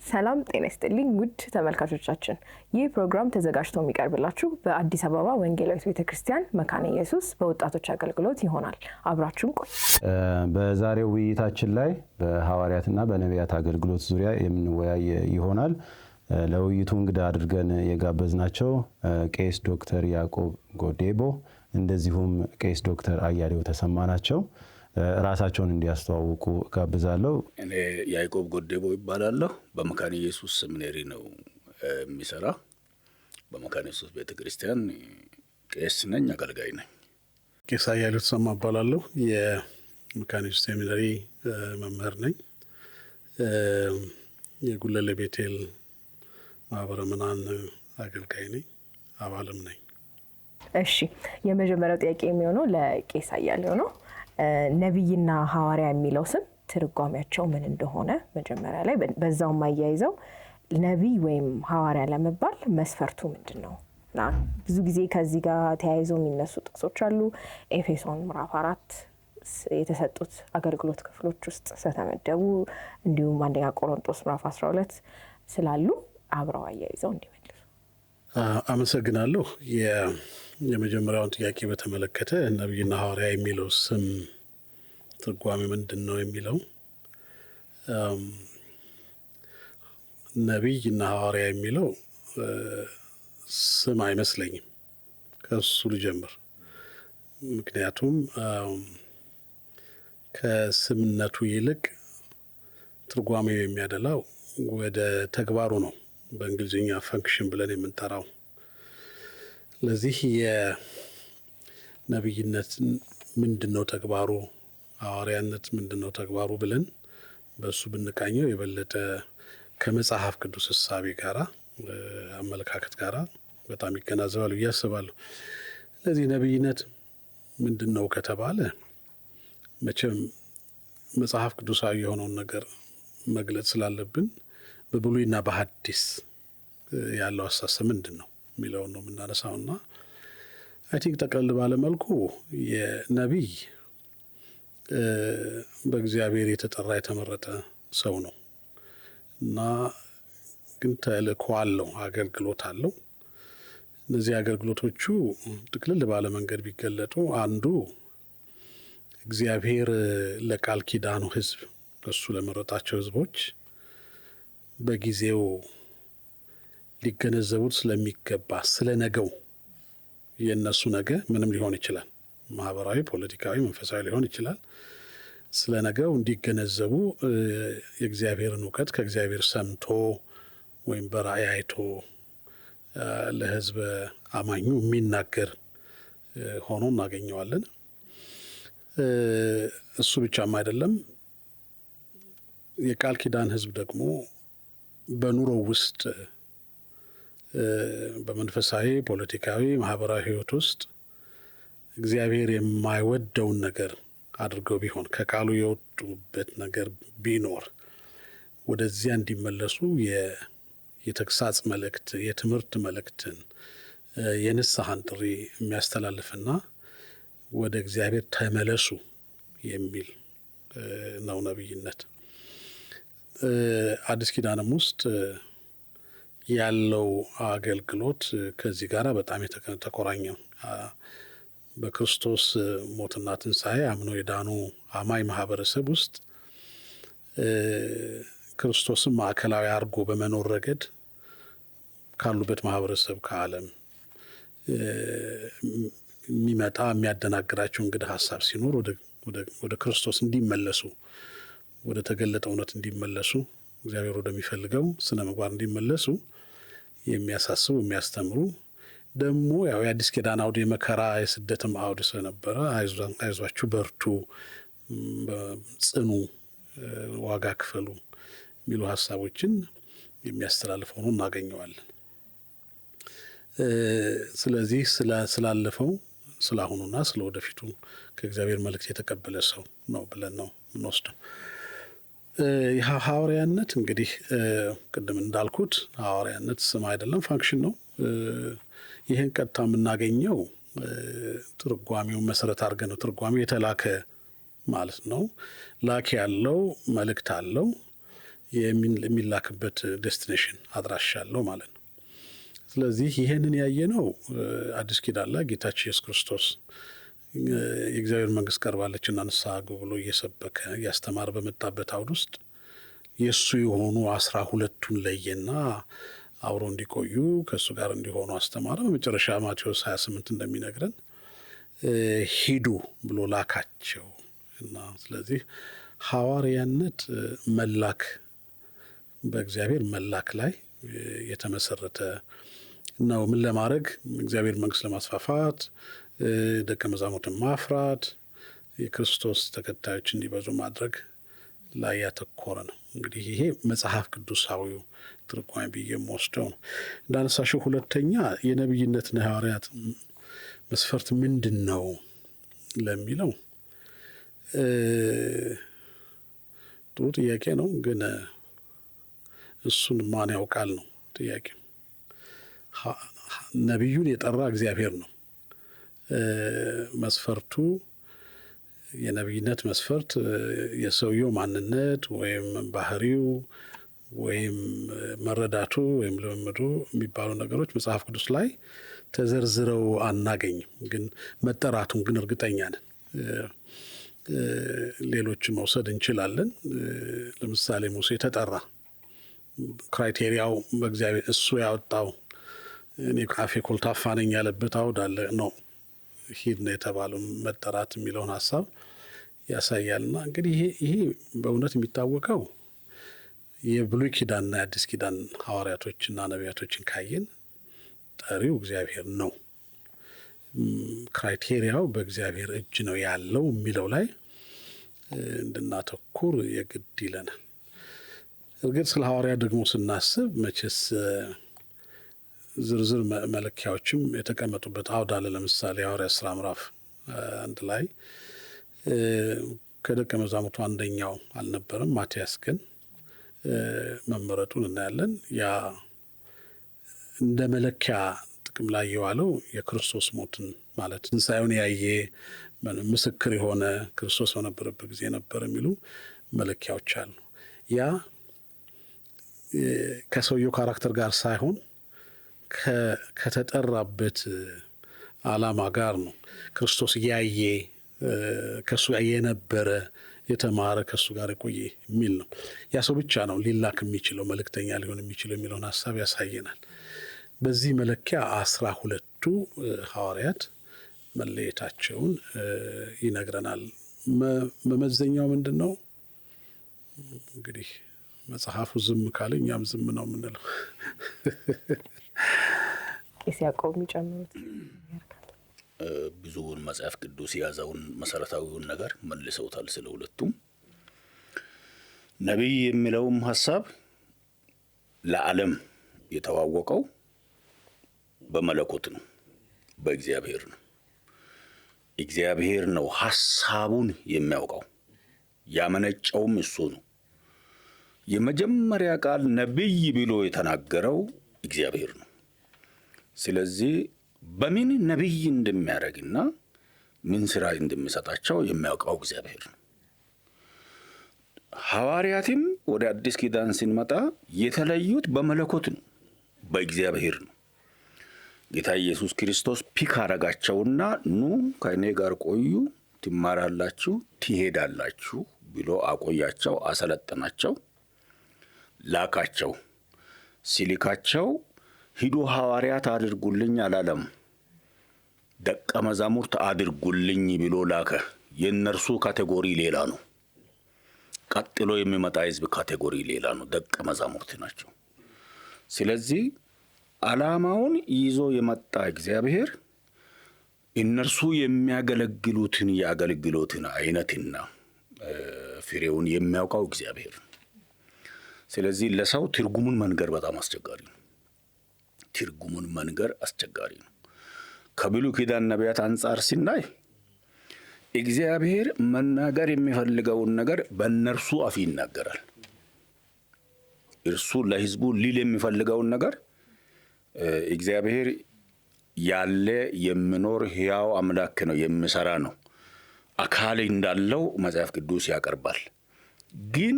ሰላም ጤና ይስጥልኝ ውድ ተመልካቾቻችን። ይህ ፕሮግራም ተዘጋጅቶ የሚቀርብላችሁ በአዲስ አበባ ወንጌላዊት ቤተክርስቲያን መካነ ኢየሱስ በወጣቶች አገልግሎት ይሆናል። አብራችሁን ቆዩ። በዛሬው ውይይታችን ላይ በሐዋርያትና በነቢያት አገልግሎት ዙሪያ የምንወያይ ይሆናል። ለውይይቱ እንግዳ አድርገን የጋበዝናቸው ቄስ ዶክተር ያዕቆብ ጎዴቦ እንደዚሁም ቄስ ዶክተር አያሌው ተሰማ ናቸው። ራሳቸውን እንዲያስተዋውቁ ጋብዛለሁ። እኔ ያዕቆብ ጎዴቦ ይባላለሁ። በመካነ ኢየሱስ ሰሚናሪ ነው የሚሰራ። በመካነ ኢየሱስ ቤተክርስቲያን ቄስ ነኝ፣ አገልጋይ ነኝ። ቄስ አያሌው ተሰማ ይባላለሁ። የመካነ ኢየሱስ ሰሚናሪ መምህር ነኝ። የጉለሌ ቤቴል ማህበረ ምናን አገልጋይ ነኝ፣ አባልም ነኝ። እሺ፣ የመጀመሪያው ጥያቄ የሚሆነው ለቄስ አያሌው ነው። ነብይና ሐዋርያ የሚለው ስም ትርጓሜያቸው ምን እንደሆነ መጀመሪያ ላይ በዛው ማያይዘው ነብይ ወይም ሐዋርያ ለመባል መስፈርቱ ምንድነው? ብዙ ጊዜ ከዚህ ጋር ተያይዘው የሚነሱ ጥቅሶች አሉ። ኤፌሶን ምዕራፍ 4 የተሰጡት አገልግሎት ክፍሎች ውስጥ ስለተመደቡ፣ እንዲሁም አንደኛ ቆሮንቶስ ምዕራፍ 12 ስላሉ አብረው አያይዘው እንዲመልሱ። አመሰግናለሁ። የመጀመሪያውን ጥያቄ በተመለከተ ነብይና ሐዋርያ የሚለው ስም ትርጓሜ ምንድን ነው የሚለው፣ ነብይና ሐዋርያ የሚለው ስም አይመስለኝም። ከሱ ልጀምር። ምክንያቱም ከስምነቱ ይልቅ ትርጓሜው የሚያደላው ወደ ተግባሩ ነው። በእንግሊዝኛ ፈንክሽን ብለን የምንጠራው። ለዚህ የነብይነት ምንድነው ተግባሩ፣ ሐዋርያነት ምንድነው ተግባሩ ብለን በሱ ብንቃኘው የበለጠ ከመጽሐፍ ቅዱስ እሳቤ ጋራ አመለካከት ጋራ በጣም ይገናዘባል ብዬ አስባለሁ። ለዚህ ነብይነት ምንድነው ከተባለ መቼም መጽሐፍ ቅዱሳዊ የሆነውን ነገር መግለጽ ስላለብን በብሉይና በሐዲስ ያለው አስተሳሰብ ምንድነው የሚለውን ነው የምናነሳውና አይ ቲንክ ጠቅለል ባለ መልኩ የነቢይ በእግዚአብሔር የተጠራ የተመረጠ ሰው ነው እና ግን ተልእኮ አለው፣ አገልግሎት አለው። እነዚህ አገልግሎቶቹ ጥቅልል ባለ መንገድ ቢገለጡ አንዱ እግዚአብሔር ለቃል ኪዳኑ ሕዝብ እሱ ለመረጣቸው ሕዝቦች በጊዜው ሊገነዘቡት ስለሚገባ ስለ ነገው የእነሱ ነገ ምንም ሊሆን ይችላል፣ ማህበራዊ፣ ፖለቲካዊ፣ መንፈሳዊ ሊሆን ይችላል። ስለ ነገው እንዲገነዘቡ የእግዚአብሔርን እውቀት ከእግዚአብሔር ሰምቶ ወይም በራእይ አይቶ ለህዝብ አማኙ የሚናገር ሆኖ እናገኘዋለን። እሱ ብቻም አይደለም። የቃል ኪዳን ህዝብ ደግሞ በኑሮ ውስጥ በመንፈሳዊ፣ ፖለቲካዊ፣ ማህበራዊ ህይወት ውስጥ እግዚአብሔር የማይወደውን ነገር አድርገው ቢሆን ከቃሉ የወጡበት ነገር ቢኖር ወደዚያ እንዲመለሱ የተግሳጽ መልእክት፣ የትምህርት መልእክትን፣ የንስሐን ጥሪ የሚያስተላልፍና ወደ እግዚአብሔር ተመለሱ የሚል ነው ነብይነት። አዲስ ኪዳንም ውስጥ ያለው አገልግሎት ከዚህ ጋር በጣም የተቆራኘው በክርስቶስ ሞትና ትንሣኤ አምኖ የዳኑ አማኝ ማህበረሰብ ውስጥ ክርስቶስን ማዕከላዊ አድርጎ በመኖር ረገድ ካሉበት ማህበረሰብ ከዓለም የሚመጣ የሚያደናግራቸው እንግዳ ሀሳብ ሲኖር ወደ ክርስቶስ እንዲመለሱ፣ ወደ ተገለጠ እውነት እንዲመለሱ፣ እግዚአብሔር ወደሚፈልገው ስነ ምግባር እንዲመለሱ የሚያሳስቡ የሚያስተምሩ ደግሞ ያው የአዲስ ኪዳን አውድ የመከራ የስደትም አውድ ስለነበረ አይዟችሁ፣ በርቱ፣ ጽኑ፣ ዋጋ ክፈሉ የሚሉ ሀሳቦችን የሚያስተላልፍ ሆኖ እናገኘዋለን። ስለዚህ ስላለፈው ስላሁኑና ስለወደፊቱ ከእግዚአብሔር መልእክት የተቀበለ ሰው ነው ብለን ነው የምንወስደው። ሐዋርያነት እንግዲህ ቅድም እንዳልኩት ሐዋርያነት ስም አይደለም፣ ፋንክሽን ነው። ይህን ቀጥታ የምናገኘው ትርጓሜውን መሰረት አድርገን ነው። ትርጓሜው የተላከ ማለት ነው። ላኪ ያለው መልእክት አለው። የሚላክበት ዴስቲኔሽን አድራሻ አለው ማለት ነው። ስለዚህ ይሄንን ያየነው አዲስ ኪዳን ላይ ጌታችን ኢየሱስ ክርስቶስ የእግዚአብሔር መንግስት ቀርባለችና ንስሐ ግቡ ብሎ እየሰበከ እያስተማረ በመጣበት አውድ ውስጥ የእሱ የሆኑ 12ቱን ለየና አብሮ እንዲቆዩ ከእሱ ጋር እንዲሆኑ አስተማረ። በመጨረሻ ማቴዎስ 28 እንደሚነግረን ሂዱ ብሎ ላካቸው እና ስለዚህ ሐዋርያነት መላክ በእግዚአብሔር መላክ ላይ የተመሰረተ ነው። ምን ለማድረግ? እግዚአብሔር መንግስት ለማስፋፋት፣ ደቀ መዛሙርትን ማፍራት፣ የክርስቶስ ተከታዮች እንዲበዙ ማድረግ ላይ ያተኮረ ነው። እንግዲህ ይሄ መጽሐፍ ቅዱሳዊው ትርጓሜ ብዬ የምወስደው ነው። እንዳነሳሽው ሁለተኛ የነቢይነትና የሐዋርያት መስፈርት ምንድን ነው ለሚለው ጥሩ ጥያቄ ነው። ግን እሱን ማን ያውቃል ነው ጥያቄው። ነቢዩን የጠራ እግዚአብሔር ነው። መስፈርቱ የነቢይነት መስፈርት የሰውየው ማንነት ወይም ባህሪው ወይም መረዳቱ ወይም ልምምዱ የሚባሉ ነገሮች መጽሐፍ ቅዱስ ላይ ተዘርዝረው አናገኝም። ግን መጠራቱን ግን እርግጠኛ ነን። ሌሎችን መውሰድ እንችላለን። ለምሳሌ ሙሴ ተጠራ። ክራይቴሪያው በእግዚአብሔር እሱ ያወጣው እኔ ካፌ ኮልታፋ ነኝ ያለበት አውድ አለ ነው ሂድ ነው የተባለው። መጠራት የሚለውን ሀሳብ ያሳያልና እንግዲህ ይሄ በእውነት የሚታወቀው የብሉይ ኪዳንና የአዲስ ኪዳን ሐዋርያቶችና ነቢያቶችን ካየን ጠሪው እግዚአብሔር ነው። ክራይቴሪያው በእግዚአብሔር እጅ ነው ያለው የሚለው ላይ እንድናተኩር የግድ ይለናል። እርግጥ ስለ ሐዋርያ ደግሞ ስናስብ መቼስ ዝርዝር መለኪያዎችም የተቀመጡበት አውድ አለ። ለምሳሌ የሐዋርያት ሥራ ምዕራፍ 1 ላይ ከደቀ መዛሙርቱ አንደኛው አልነበረም። ማቲያስ ግን መመረጡን እናያለን። ያ እንደ መለኪያ ጥቅም ላይ የዋለው የክርስቶስ ሞትን ማለት ትንሣኤውን ያየ ምስክር የሆነ ክርስቶስ በነበረበት ጊዜ ነበር የሚሉ መለኪያዎች አሉ። ያ ከሰውየው ካራክተር ጋር ሳይሆን ከተጠራበት ዓላማ ጋር ነው። ክርስቶስ ያየ ከሱ የነበረ የተማረ ከሱ ጋር የቆየ የሚል ነው። ያ ሰው ብቻ ነው ሊላክ የሚችለው መልእክተኛ ሊሆን የሚችለው የሚለውን ሀሳብ ያሳየናል። በዚህ መለኪያ 12ቱ ሐዋርያት መለየታቸውን ይነግረናል። መመዘኛው ምንድን ነው? እንግዲህ መጽሐፉ ዝም ካለ እኛም ዝም ነው የምንለው። ቄስ ያዕቆብ የሚጨምሩት ብዙውን መጽሐፍ ቅዱስ የያዘውን መሰረታዊውን ነገር መልሰውታል። ስለ ሁለቱም ነቢይ የሚለውም ሀሳብ ለዓለም የተዋወቀው በመለኮት ነው፣ በእግዚአብሔር ነው። እግዚአብሔር ነው ሀሳቡን የሚያውቀው፣ ያመነጨውም እሱ ነው። የመጀመሪያ ቃል ነቢይ ብሎ የተናገረው እግዚአብሔር ነው። ስለዚህ በምን ነቢይ እንደሚያደርግና ምን ስራ እንደሚሰጣቸው የሚያውቀው እግዚአብሔር ነው። ሐዋርያትም ወደ አዲስ ኪዳን ስንመጣ የተለዩት በመለኮት ነው፣ በእግዚአብሔር ነው። ጌታ ኢየሱስ ክርስቶስ ፒክ አረጋቸውና ኑ ከእኔ ጋር ቆዩ፣ ትማራላችሁ፣ ትሄዳላችሁ ብሎ አቆያቸው፣ አሰለጠናቸው፣ ላካቸው። ሲልካቸው ሂዱ ሐዋርያት አድርጉልኝ አላለም፣ ደቀ መዛሙርት አድርጉልኝ ብሎ ላከ። የእነርሱ ካቴጎሪ ሌላ ነው። ቀጥሎ የሚመጣ ህዝብ ካቴጎሪ ሌላ ነው። ደቀ መዛሙርት ናቸው። ስለዚህ ዓላማውን ይዞ የመጣ እግዚአብሔር እነርሱ የሚያገለግሉትን የአገልግሎትን አይነትና ፍሬውን የሚያውቀው እግዚአብሔር። ስለዚህ ለሰው ትርጉሙን መንገር በጣም አስቸጋሪ ነው። ትርጉሙን መንገር አስቸጋሪ ነው። ከብሉይ ኪዳን ነቢያት አንጻር ሲናይ እግዚአብሔር መናገር የሚፈልገውን ነገር በእነርሱ አፍ ይናገራል። እርሱ ለህዝቡ ሊል የሚፈልገውን ነገር እግዚአብሔር ያለ የሚኖር ሕያው አምላክ ነው፣ የሚሰራ ነው፣ አካል እንዳለው መጽሐፍ ቅዱስ ያቀርባል። ግን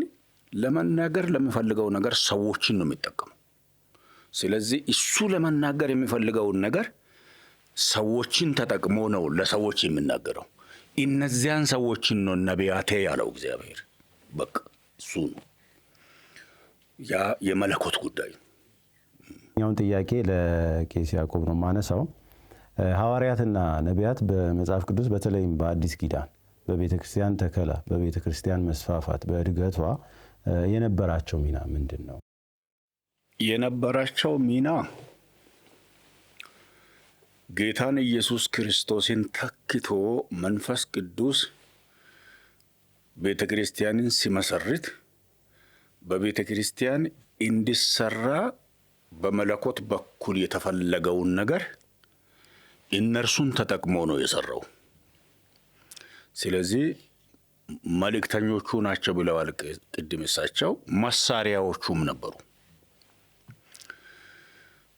ለመናገር ለሚፈልገው ነገር ሰዎችን ነው የሚጠቀመው። ስለዚህ እሱ ለመናገር የሚፈልገውን ነገር ሰዎችን ተጠቅሞ ነው ለሰዎች የሚናገረው። እነዚያን ሰዎችን ነው ነቢያቴ ያለው እግዚአብሔር። በቃ እሱ ነው ያ የመለኮት ጉዳይ። ኛውን ጥያቄ ለቄስ ያዕቆብ ነው ማነሳው። ሐዋርያትና ነቢያት በመጽሐፍ ቅዱስ በተለይም በአዲስ ኪዳን በቤተ ክርስቲያን ተከላ፣ በቤተ ክርስቲያን መስፋፋት፣ በእድገቷ የነበራቸው ሚና ምንድን ነው? የነበራቸው ሚና ጌታን ኢየሱስ ክርስቶስን ተክቶ መንፈስ ቅዱስ ቤተ ክርስቲያንን ሲመሰርት በቤተ ክርስቲያን እንዲሰራ በመለኮት በኩል የተፈለገውን ነገር እነርሱን ተጠቅሞ ነው የሰራው። ስለዚህ መልእክተኞቹ ናቸው ብለዋል ቅድም እሳቸው፣ መሳሪያዎቹም ነበሩ።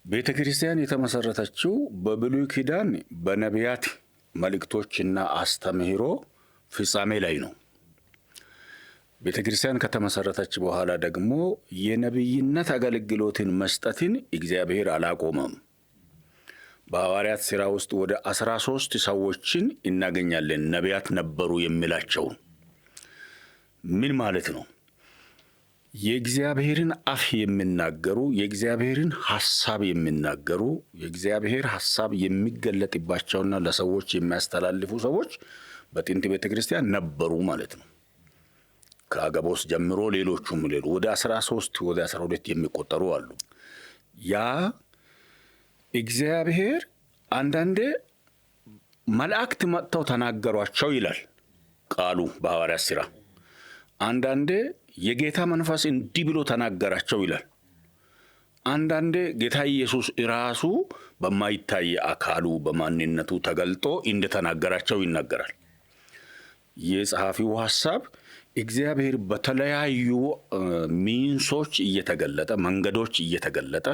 ቤተ ክርስቲያን የተመሰረተችው በብሉይ ኪዳን በነቢያት መልእክቶችና አስተምህሮ ፍጻሜ ላይ ነው። ቤተ ክርስቲያን ከተመሰረተች በኋላ ደግሞ የነቢይነት አገልግሎትን መስጠትን እግዚአብሔር አላቆመም። በሐዋርያት ሥራ ውስጥ ወደ 13 ሰዎችን እናገኛለን ነቢያት ነበሩ የሚላቸው። ምን ማለት ነው? የእግዚአብሔርን አፍ የሚናገሩ፣ የእግዚአብሔርን ሐሳብ የሚናገሩ፣ የእግዚአብሔር ሐሳብ የሚገለጥባቸውና ለሰዎች የሚያስተላልፉ ሰዎች በጥንት ቤተ ክርስቲያን ነበሩ ማለት ነው። ከአገቦስ ጀምሮ ሌሎቹም ወደ 13 ወደ 12 የሚቆጠሩ አሉ። ያ እግዚአብሔር አንዳንዴ መላእክት መጥተው ተናገሯቸው ይላል ቃሉ በሐዋርያት ሥራ። አንዳንዴ የጌታ መንፈስ እንዲህ ብሎ ተናገራቸው ይላል። አንዳንዴ ጌታ ኢየሱስ ራሱ በማይታይ አካሉ በማንነቱ ተገልጦ እንደተናገራቸው ይናገራል። የጸሐፊው ሐሳብ እግዚአብሔር በተለያዩ ሚንሶች እየተገለጠ መንገዶች እየተገለጠ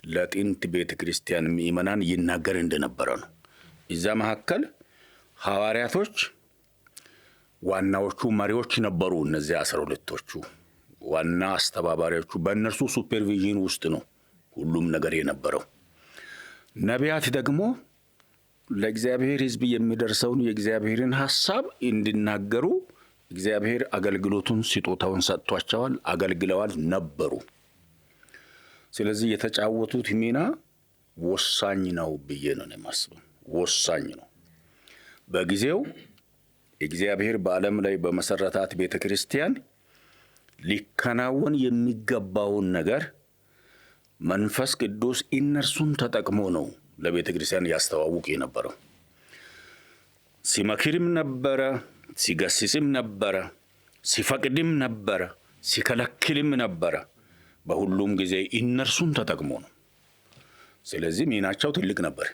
ለጥንት ቤተ ክርስቲያን ምእመናን ይናገር እንደነበረ ነው። እዛ መካከል ሐዋርያቶች ዋናዎቹ መሪዎች ነበሩ። እነዚያ 12ቶቹ ዋና አስተባባሪዎቹ፣ በእነርሱ ሱፐርቪዥን ውስጥ ነው ሁሉም ነገር የነበረው። ነቢያት ደግሞ ለእግዚአብሔር ሕዝብ የሚደርሰውን የእግዚአብሔርን ሐሳብ እንዲናገሩ እግዚአብሔር አገልግሎቱን ስጦታውን ሰጥቷቸዋል፣ አገልግለዋል ነበሩ። ስለዚህ የተጫወቱት ሚና ወሳኝ ነው ብዬ ነው የማስበው። ወሳኝ ነው። በጊዜው እግዚአብሔር በዓለም ላይ በመሰረታት ቤተ ክርስቲያን ሊከናወን የሚገባውን ነገር መንፈስ ቅዱስ እነርሱን ተጠቅሞ ነው ለቤተ ክርስቲያን ያስተዋውቅ የነበረው። ሲመክርም ነበረ፣ ሲገስጽም ነበረ፣ ሲፈቅድም ነበረ፣ ሲከለክልም ነበረ። በሁሉም ጊዜ እነርሱን ተጠቅሞ ነው። ስለዚህ ሚናቸው ትልቅ ነበር።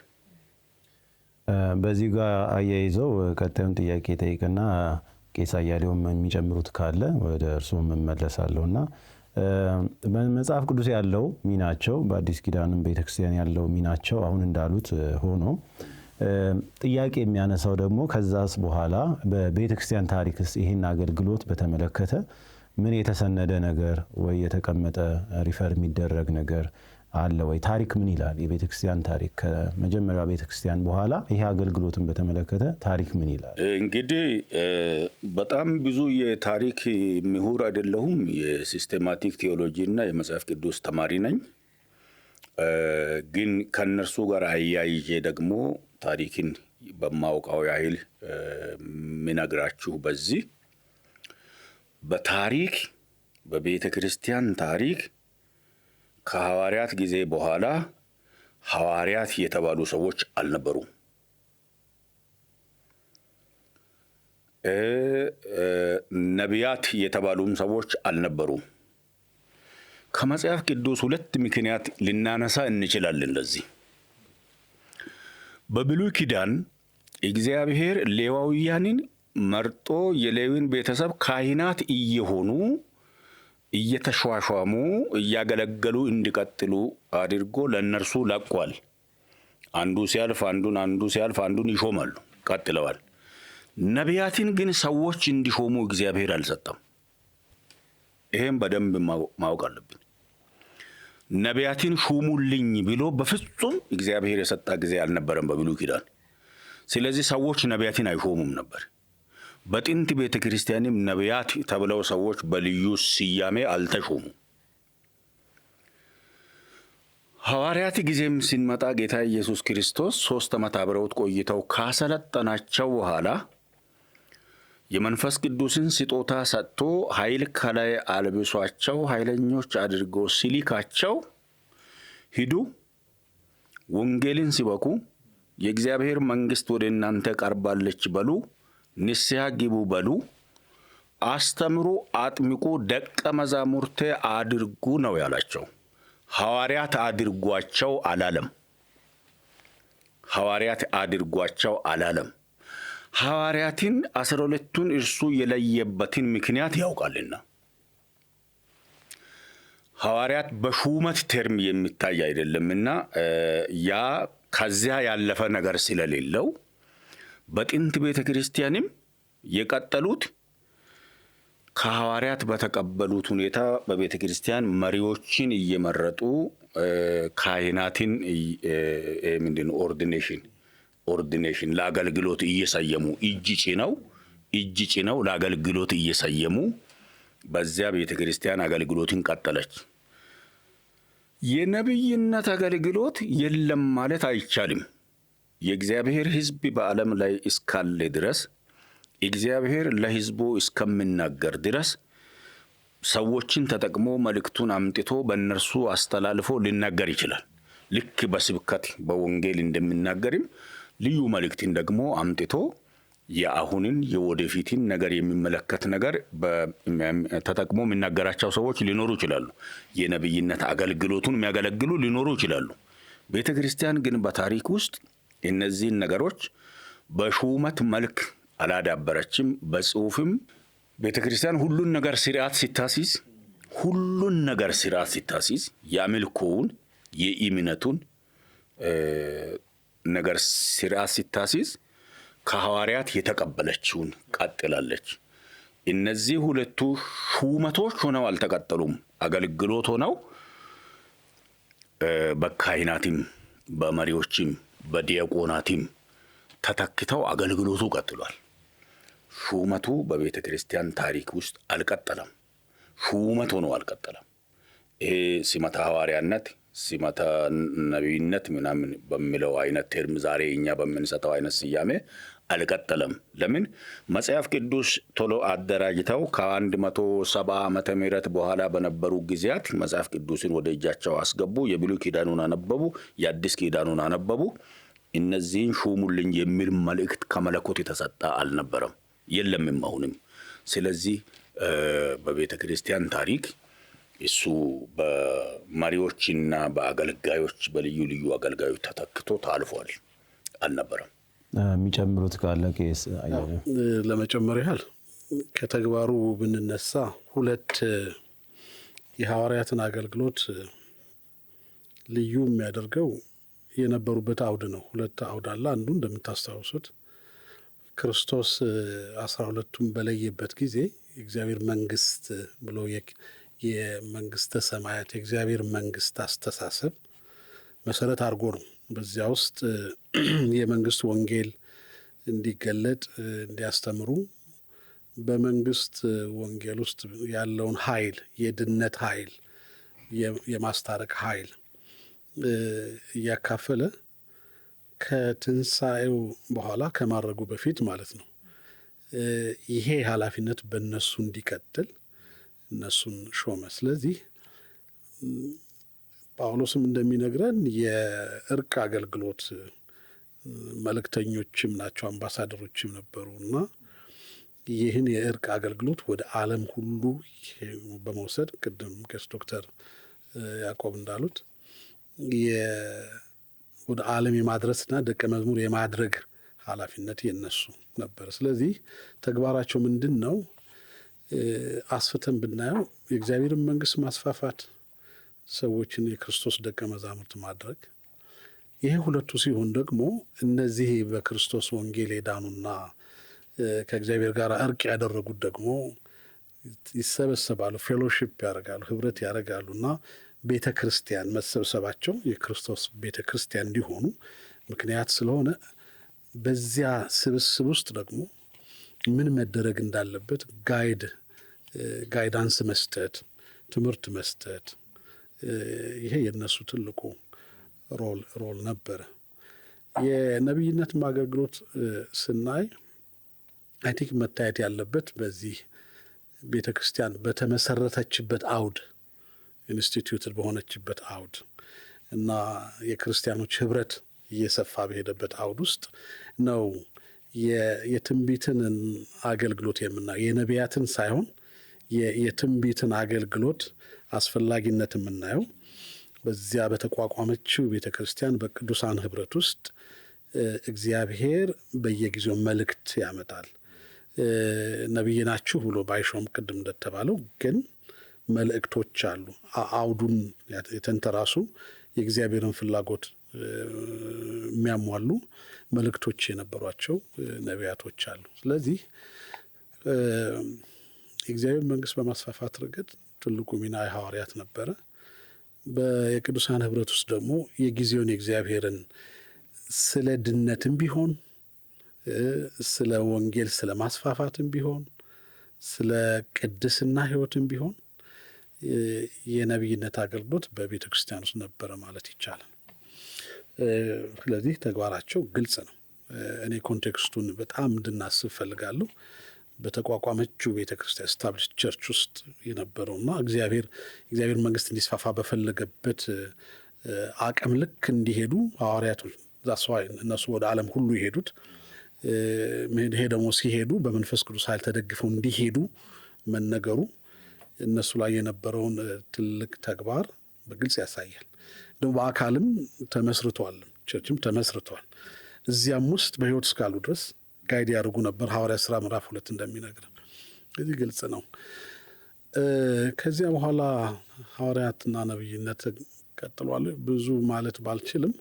በዚህ ጋር አያይዘው ቀጣዩን ጥያቄ ጠይቅና ቄስ አያሌውም የሚጨምሩት ካለ ወደ እርስዎ እመለሳለሁና መጽሐፍ ቅዱስ ያለው ሚናቸው በአዲስ ኪዳንም ቤተክርስቲያን ያለው ሚናቸው አሁን እንዳሉት ሆኖ ጥያቄ የሚያነሳው ደግሞ ከዛስ በኋላ በቤተክርስቲያን ታሪክስ ይህን አገልግሎት በተመለከተ ምን የተሰነደ ነገር ወይ የተቀመጠ ሪፈር የሚደረግ ነገር አለ ወይ? ታሪክ ምን ይላል? የቤተክርስቲያን ታሪክ ከመጀመሪያው ቤተክርስቲያን በኋላ ይሄ አገልግሎትን በተመለከተ ታሪክ ምን ይላል? እንግዲህ በጣም ብዙ የታሪክ ምሁር አይደለሁም። የሲስቴማቲክ ቴዎሎጂ እና የመጽሐፍ ቅዱስ ተማሪ ነኝ። ግን ከነርሱ ጋር አያይዤ ደግሞ ታሪክን በማውቀው ያህል ምነግራችሁ በዚህ በታሪክ በቤተ ክርስቲያን ታሪክ ከሐዋርያት ጊዜ በኋላ ሐዋርያት የተባሉ ሰዎች አልነበሩም። ነቢያት የተባሉም ሰዎች አልነበሩም። ከመጽሐፍ ቅዱስ ሁለት ምክንያት ልናነሳ እንችላለን ለዚህ። በብሉይ ኪዳን እግዚአብሔር ሌዋውያንን መርጦ የሌዊን ቤተሰብ ካህናት እየሆኑ እየተሿሿሙ እያገለገሉ እንዲቀጥሉ አድርጎ ለእነርሱ ለቋል። አንዱ ሲያልፍ አንዱን፣ አንዱ ሲያልፍ አንዱን ይሾማሉ፣ ቀጥለዋል። ነቢያትን ግን ሰዎች እንዲሾሙ እግዚአብሔር አልሰጠም። ይሄን በደንብ ማወቅ አለብን። ነቢያትን ሹሙልኝ ብሎ በፍጹም እግዚአብሔር የሰጣ ጊዜ አልነበረም በብሉይ ኪዳን። ስለዚህ ሰዎች ነቢያትን አይሾሙም ነበር። በጥንት ቤተ ክርስቲያንም ነቢያት ተብለው ሰዎች በልዩ ስያሜ አልተሾሙም። ሐዋርያት ጊዜም ሲመጣ ጌታ ኢየሱስ ክርስቶስ 3 ዓመት አብረውት ቆይተው ካሰለጠናቸው በኋላ የመንፈስ ቅዱስን ስጦታ ሰጥቶ ኃይል ከላይ አልብሷቸው ኃይለኞች አድርጎ ሲልካቸው ሂዱ፣ ወንጌልን ሲበኩ፣ የእግዚአብሔር መንግሥት ወደ እናንተ ቀርባለች በሉ፣ ንስሐ ግቡ በሉ፣ አስተምሩ፣ አጥምቁ፣ ደቀ መዛሙርቴ አድርጉ ነው ያላቸው። ሐዋርያት አድርጓቸው አላለም። ሐዋርያት አድርጓቸው አላለም። ሐዋርያትን 12ቱን እርሱ የለየበትን ምክንያት ያውቃልና። ሐዋርያት በሹመት ተርም የሚታይ አይደለምና ያ ከዚያ ያለፈ ነገር ስለሌለው በጥንት ቤተ ክርስቲያንም የቀጠሉት ከሐዋርያት በተቀበሉት ሁኔታ በቤተ ክርስቲያን መሪዎችን እየመረጡ ካህናትን ኦርዲኔሽን ለአገልግሎት እየሰየሙ እጅ ጭነው ለአገልግሎት እየሰየሙ በዚያ ቤተ ክርስቲያን አገልግሎትን ቀጠለች። የነቢይነት አገልግሎት የለም ማለት አይቻልም። የእግዚአብሔር ሕዝብ በዓለም ላይ እስካለ ድረስ እግዚአብሔር ለሕዝቡ እስከሚናገር ድረስ ሰዎችን ተጠቅሞ መልእክቱን አምጥቶ በእነርሱ አስተላልፎ ሊናገር ይችላል። ልክ በስብከት በወንጌል እንደሚናገርም ልዩ መልእክትን ደግሞ አምጥቶ የአሁንን የወደፊትን ነገር የሚመለከት ነገር ተጠቅሞ የሚናገራቸው ሰዎች ሊኖሩ ይችላሉ። የነቢይነት አገልግሎቱን የሚያገለግሉ ሊኖሩ ይችላሉ። ቤተ ክርስቲያን ግን በታሪክ ውስጥ እነዚህን ነገሮች በሹመት መልክ አላዳበረችም። በጽሁፍም ቤተ ክርስቲያን ሁሉን ነገር ስርዓት ሲታሲዝ የአምልኮውን የእምነቱን ነገር ስርዓት ሲታሲዝ ከሐዋርያት የተቀበለችውን ቀጥላለች። እነዚህ ሁለቱ ሹመቶች ሆነው አልተቀጠሉም። አገልግሎት ሆነው በካህናትም በመሪዎችም በዲያቆናትም ተተክተው አገልግሎቱ ቀጥሏል። ሹመቱ በቤተ ክርስቲያን ታሪክ ውስጥ አልቀጠለም። ሹመት ሆኖ አልቀጠለም። ይሄ ሲመተ ሐዋርያነት ሲመተ ነቢይነት ምናምን በሚለው አይነት ተርም ዛሬ እኛ በምንሰጠው አይነት ስያሜ አልቀጠለም። ለምን? መጽሐፍ ቅዱስ ቶሎ አደራጅተው ከ170 ዓመተ ምህረት በኋላ በነበሩ ጊዜያት መጽሐፍ ቅዱስን ወደ እጃቸው አስገቡ። የብሉይ ኪዳኑን አነበቡ፣ የአዲስ ኪዳኑን አነበቡ። እነዚህን ሹሙልኝ የሚል መልእክት ከመለኮት የተሰጠ አልነበረም፣ የለምም አሁንም። ስለዚህ በቤተ ክርስቲያን ታሪክ እሱ በመሪዎችና በአገልጋዮች በልዩ ልዩ አገልጋዮች ተተክቶ ታልፏል፣ አልነበረም። የሚጨምሩት ካለ ቄስ ለመጨመር ያህል ከተግባሩ ብንነሳ 2 የሐዋርያትን አገልግሎት ልዩ የሚያደርገው የነበሩበት አውድ ነው። 2 አውድ አለ። አንዱ እንደምታስታውሱት ክርስቶስ 12ቱን በለየበት ጊዜ የእግዚአብሔር መንግስት ብሎ የመንግስተ ሰማያት የእግዚአብሔር መንግስት አስተሳሰብ መሰረት አድርጎ ነው በዚያ ውስጥ የመንግስት ወንጌል እንዲገለጥ እንዲያስተምሩ በመንግስት ወንጌል ውስጥ ያለውን ኃይል የድነት ኃይል የማስታረቅ ኃይል እያካፈለ ከትንሣኤው በኋላ ከማድረጉ በፊት ማለት ነው ይሄ ኃላፊነት በእነሱ እንዲቀጥል እነሱን ሾመ። ስለዚህ ጳውሎስም እንደሚነግረን የእርቅ አገልግሎት መልእክተኞችም ናቸው፣ አምባሳደሮችም ነበሩ እና ይህን የእርቅ አገልግሎት ወደ ዓለም ሁሉ በመውሰድ ቅድም ቄስ ዶክተር ያዕቆብ እንዳሉት ወደ ዓለም የማድረስና ደቀ መዝሙር የማድረግ ኃላፊነት የነሱ ነበር። ስለዚህ ተግባራቸው ምንድን ነው? አስፍተን ብናየው የእግዚአብሔርን መንግስት ማስፋፋት፣ ሰዎችን የክርስቶስ ደቀ መዛሙርት ማድረግ። ይሄ 2 ሲሆን ደግሞ እነዚህ በክርስቶስ ወንጌል የዳኑና ከእግዚአብሔር ጋር እርቅ ያደረጉት ደግሞ ይሰበሰባሉ፣ ፌሎሺፕ ያደርጋሉ፣ ህብረት ያደርጋሉ እና ቤተ ክርስቲያን መሰብሰባቸው የክርስቶስ ቤተ ክርስቲያን እንዲሆኑ ምክንያት ስለሆነ በዚያ ስብስብ ውስጥ ደግሞ ምን መደረግ እንዳለበት ጋይዳንስ መስጠት፣ ትምህርት መስጠት፣ ይሄ የነሱ ትልቁ ሮል ነበረ። የነቢይነትም አገልግሎት ስናይ አይ ቲንክ መታየት ያለበት በዚህ ቤተ ክርስቲያን በተመሰረተችበት አውድ፣ ኢንስቲትዩትድ በሆነችበት አውድ እና የክርስቲያኖች ህብረት እየሰፋ በሄደበት አውድ ውስጥ ነው የትንቢትን አገልግሎት የምናየው። የነቢያትን ሳይሆን የትንቢትን አገልግሎት አስፈላጊነት የምናየው በዚያ በተቋቋመችው ቤተ ክርስቲያን በቅዱሳን ህብረት ውስጥ እግዚአብሔር በየጊዜው መልእክት ያመጣል። ነቢይ ናችሁ ብሎ ባይሾም ቅድም እንደተባለው ግን መልእክቶች አሉ። አውዱን የተንተራሱ የእግዚአብሔርን ፍላጎት የሚያሟሉ መልእክቶች የነበሯቸው ነቢያቶች አሉ። ስለዚህ የእግዚአብሔር መንግስት በማስፋፋት ረገድ ትልቁ ሚና የሐዋርያት ነበረ። የቅዱሳን ህብረት ውስጥ ደግሞ የጊዜውን የእግዚአብሔርን ስለ ድነትም ቢሆን ስለ ወንጌል ስለ ማስፋፋትም ቢሆን ስለ ቅድስና ህይወትም ቢሆን የነቢይነት አገልግሎት በቤተ ክርስቲያን ውስጥ ነበረ ማለት ይቻላል። ስለዚህ ተግባራቸው ግልጽ ነው። እኔ ኮንቴክስቱን በጣም እንድናስብ ፈልጋለሁ። በተቋቋመችው ቤተ ክርስቲያን ስታብሊሽ ቸርች ውስጥ የነበረውና እግዚአብሔር መንግስት እንዲስፋፋ በፈለገበት አቅም ልክ እንዲሄዱ ሐዋርያቶች ዛስዋይ እነሱ ወደ ዓለም ሁሉ የሄዱት ይሄ ደግሞ ሲሄዱ በመንፈስ ቅዱስ ኃይል ተደግፈው እንዲሄዱ መነገሩ እነሱ ላይ የነበረውን ትልቅ ተግባር በግልጽ ያሳያል። ደግሞ በአካልም ተመስርቷል፣ ቸርችም ተመስርቷል። እዚያም ውስጥ በህይወት እስካሉ ድረስ ጋይድ ያደርጉ ነበር። ሐዋርያት ሥራ ምዕራፍ 2 እንደሚነግረን እዚህ ግልጽ ነው። ከዚያ በኋላ ሐዋርያትና ነቢይነት ቀጥሏል። ብዙ ማለት ባልችልም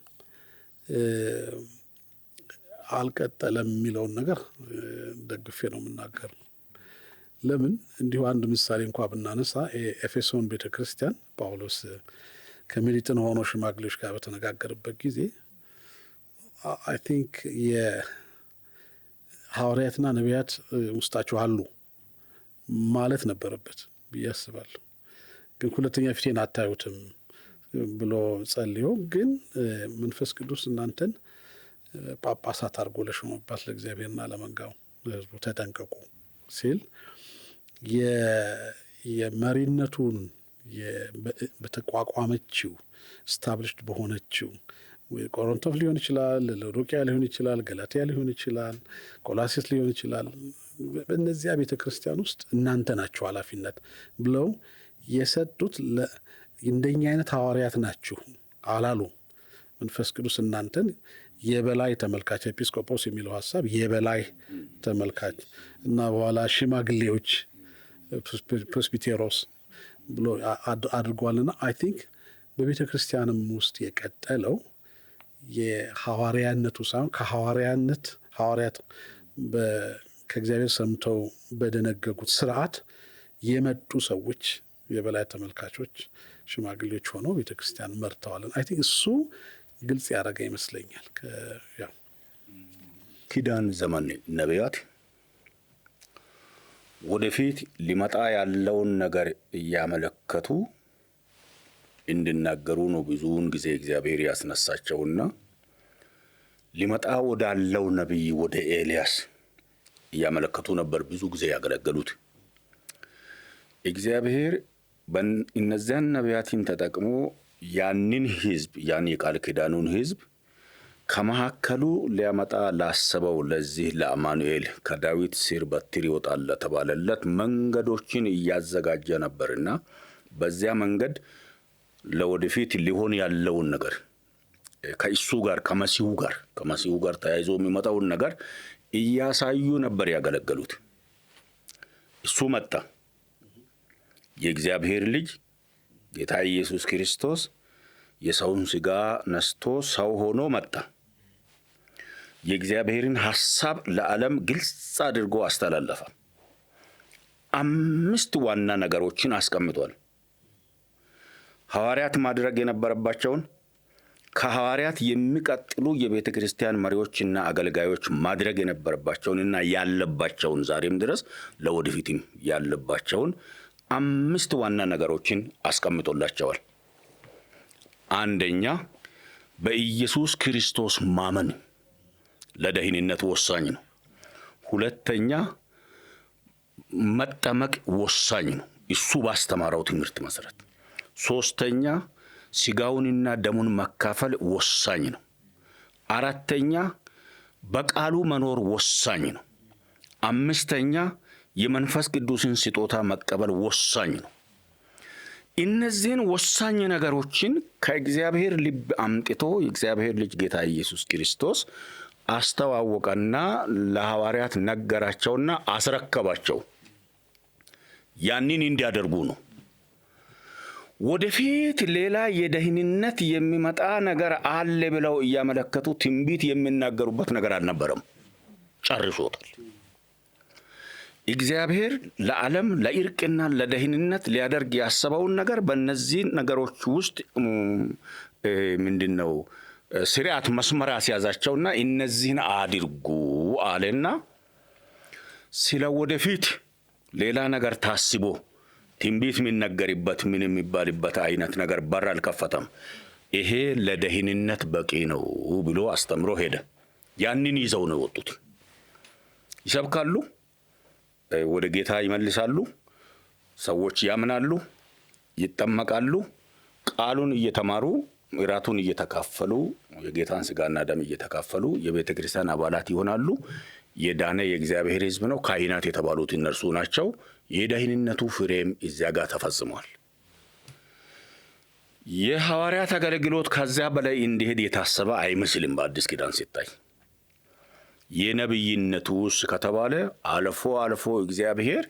አልቀጠለም የሚለውን ነገር ደግፌ ነው የምናገር። ለምን እንዲሁ አንድ ምሳሌ እንኳ ብናነሳ ኤፌሶን ቤተ ክርስቲያን ጳውሎስ ከሚሊጥን ሆኖ ሽማግሌዎች ጋር በተነጋገርበት ጊዜ አይ ቲንክ የሐዋርያትና ነቢያት ውስጣቸው አሉ ማለት ነበረበት ብዬ አስባለሁ። ግን ሁለተኛ ፊቴን አታዩትም ብሎ ጸልዮ ግን መንፈስ ቅዱስ እናንተን ጳጳሳት አድርጎ ለሾመባት ለእግዚአብሔርና ለመንጋው ለሕዝቡ ተጠንቀቁ ሲል የመሪነቱን በተቋቋመችው ስታብሊሽድ በሆነችው ቆሮንቶስ ሊሆን ይችላል፣ ሎዶቅያ ሊሆን ይችላል፣ ገላትያ ሊሆን ይችላል፣ ቆላሲስ ሊሆን ይችላል። በእነዚያ ቤተ ክርስቲያን ውስጥ እናንተ ናችሁ ኃላፊነት ብለው የሰጡት እንደኛ አይነት ሐዋርያት ናችሁ አላሉ። መንፈስ ቅዱስ እናንተን የበላይ ተመልካች፣ ኤጲስቆጶስ የሚለው ሀሳብ የበላይ ተመልካች እና በኋላ ሽማግሌዎች ፕሬስቢቴሮስ ብሎ አድርጓልና አይ ቲንክ በቤተ ክርስቲያንም ውስጥ የቀጠለው የሐዋርያነቱ ሳይሆን ሐዋርያት ከእግዚአብሔር ሰምተው በደነገጉት ስርዓት የመጡ ሰዎች የበላይ ተመልካቾች ሽማግሌዎች ሆነው ቤተ ክርስቲያን መርተዋልን። አይ ቲንክ እሱ ግልጽ ያደረገ ይመስለኛል። ኪዳን ዘመን ነቢያት ወደፊት ሊመጣ ያለውን ነገር እያመለከቱ እንዲናገሩ ነው ብዙውን ጊዜ እግዚአብሔር ያስነሳቸውና ሊመጣ ወዳለው ነቢይ ወደ ኤልያስ እያመለከቱ ነበር ብዙ ጊዜ ያገለገሉት። እግዚአብሔር እነዚያን ነቢያትን ተጠቅሞ ያንን ህዝብ ያን የቃል ኪዳኑን ህዝብ ከመካከሉ ሊያመጣ ላሰበው ለዚህ ለአማኑኤል ከዳዊት ስር በትር ይወጣል ለተባለለት መንገዶችን እያዘጋጀ ነበርና በዚያ መንገድ ለወደፊት ሊሆን ያለውን ነገር ከእሱ ጋር ከመሲሁ ጋር ተያይዞ የሚመጣውን ነገር እያሳዩ ነበር ያገለገሉት። እሱ መጣ። የእግዚአብሔር ልጅ ጌታ ኢየሱስ ክርስቶስ የሰውን ሥጋ ነስቶ ሰው ሆኖ መጣ። የእግዚአብሔርን ሐሳብ ለዓለም ግልጽ አድርጎ አስተላለፈ። 5 ዋና ነገሮችን አስቀምጧል። ሐዋርያት ማድረግ የነበረባቸውን፣ ከሐዋርያት የሚቀጥሉ የቤተ ክርስቲያን መሪዎችና አገልጋዮች ማድረግ የነበረባቸውንና ያለባቸውን፣ ዛሬም ድረስ ለወደፊትም ያለባቸውን 5 ዋና ነገሮችን አስቀምጦላቸዋል። አንደኛ፣ በኢየሱስ ክርስቶስ ማመን ለደህንነት ወሳኝ ነው። ሁለተኛ፣ መጠመቅ ወሳኝ ነው፣ እሱ ባስተማረው ትምህርት መሰረት። ሶስተኛ፣ ሥጋውንና ደሙን መካፈል ወሳኝ ነው። አራተኛ፣ በቃሉ መኖር ወሳኝ ነው። አምስተኛ፣ የመንፈስ ቅዱስን ስጦታ መቀበል ወሳኝ ነው። እነዚህን ወሳኝ ነገሮችን ከእግዚአብሔር ልብ አምጥቶ የእግዚአብሔር ልጅ ጌታ ኢየሱስ ክርስቶስ አስተዋወቀና ለሐዋርያት ነገራቸውና አስረከባቸው። ያንን እንዲያደርጉ ነው። ወደፊት ሌላ የደህንነት የሚመጣ ነገር አለ ብለው እያመለከቱ ትንቢት የሚናገሩበት ነገር አልነበረም። ጨርሶታል። እግዚአብሔር ለዓለም ለእርቅና ለደህንነት ሊያደርግ ያሰበውን ነገር በእነዚህ ነገሮች ውስጥ ምንድነው ስርዓት መስመር ያስያዛቸውና እነዚህን አድርጉ አለና ስለ ወደፊት ሌላ ነገር ታስቦ ትንቢት የሚነገርበት ምን የሚባልበት አይነት ነገር በር አልከፈተም። ይሄ ለደህንነት በቂ ነው ብሎ አስተምሮ ሄደ። ያንን ይዘው ነው የወጡት። ይሰብካሉ፣ ወደ ጌታ ይመልሳሉ፣ ሰዎች ያምናሉ፣ ይጠመቃሉ፣ ቃሉን እየተማሩ እራቱን እየተካፈሉ የጌታን ሥጋና ደም እየተካፈሉ የቤተ ክርስቲያን አባላት ይሆናሉ። የዳነ የእግዚአብሔር ሕዝብ ነው። ካህናት የተባሉት እነርሱ ናቸው። የደህንነቱ ፍሬም እዚያ ጋር ተፈጽሟል። የሐዋርያት አገልግሎት ከዚያ በላይ እንዲሄድ የታሰበ አይመስልም። በአዲስ ኪዳን ሲታይ የነብይነቱ ውስጥ ከተባለ አልፎ አልፎ እግዚአብሔር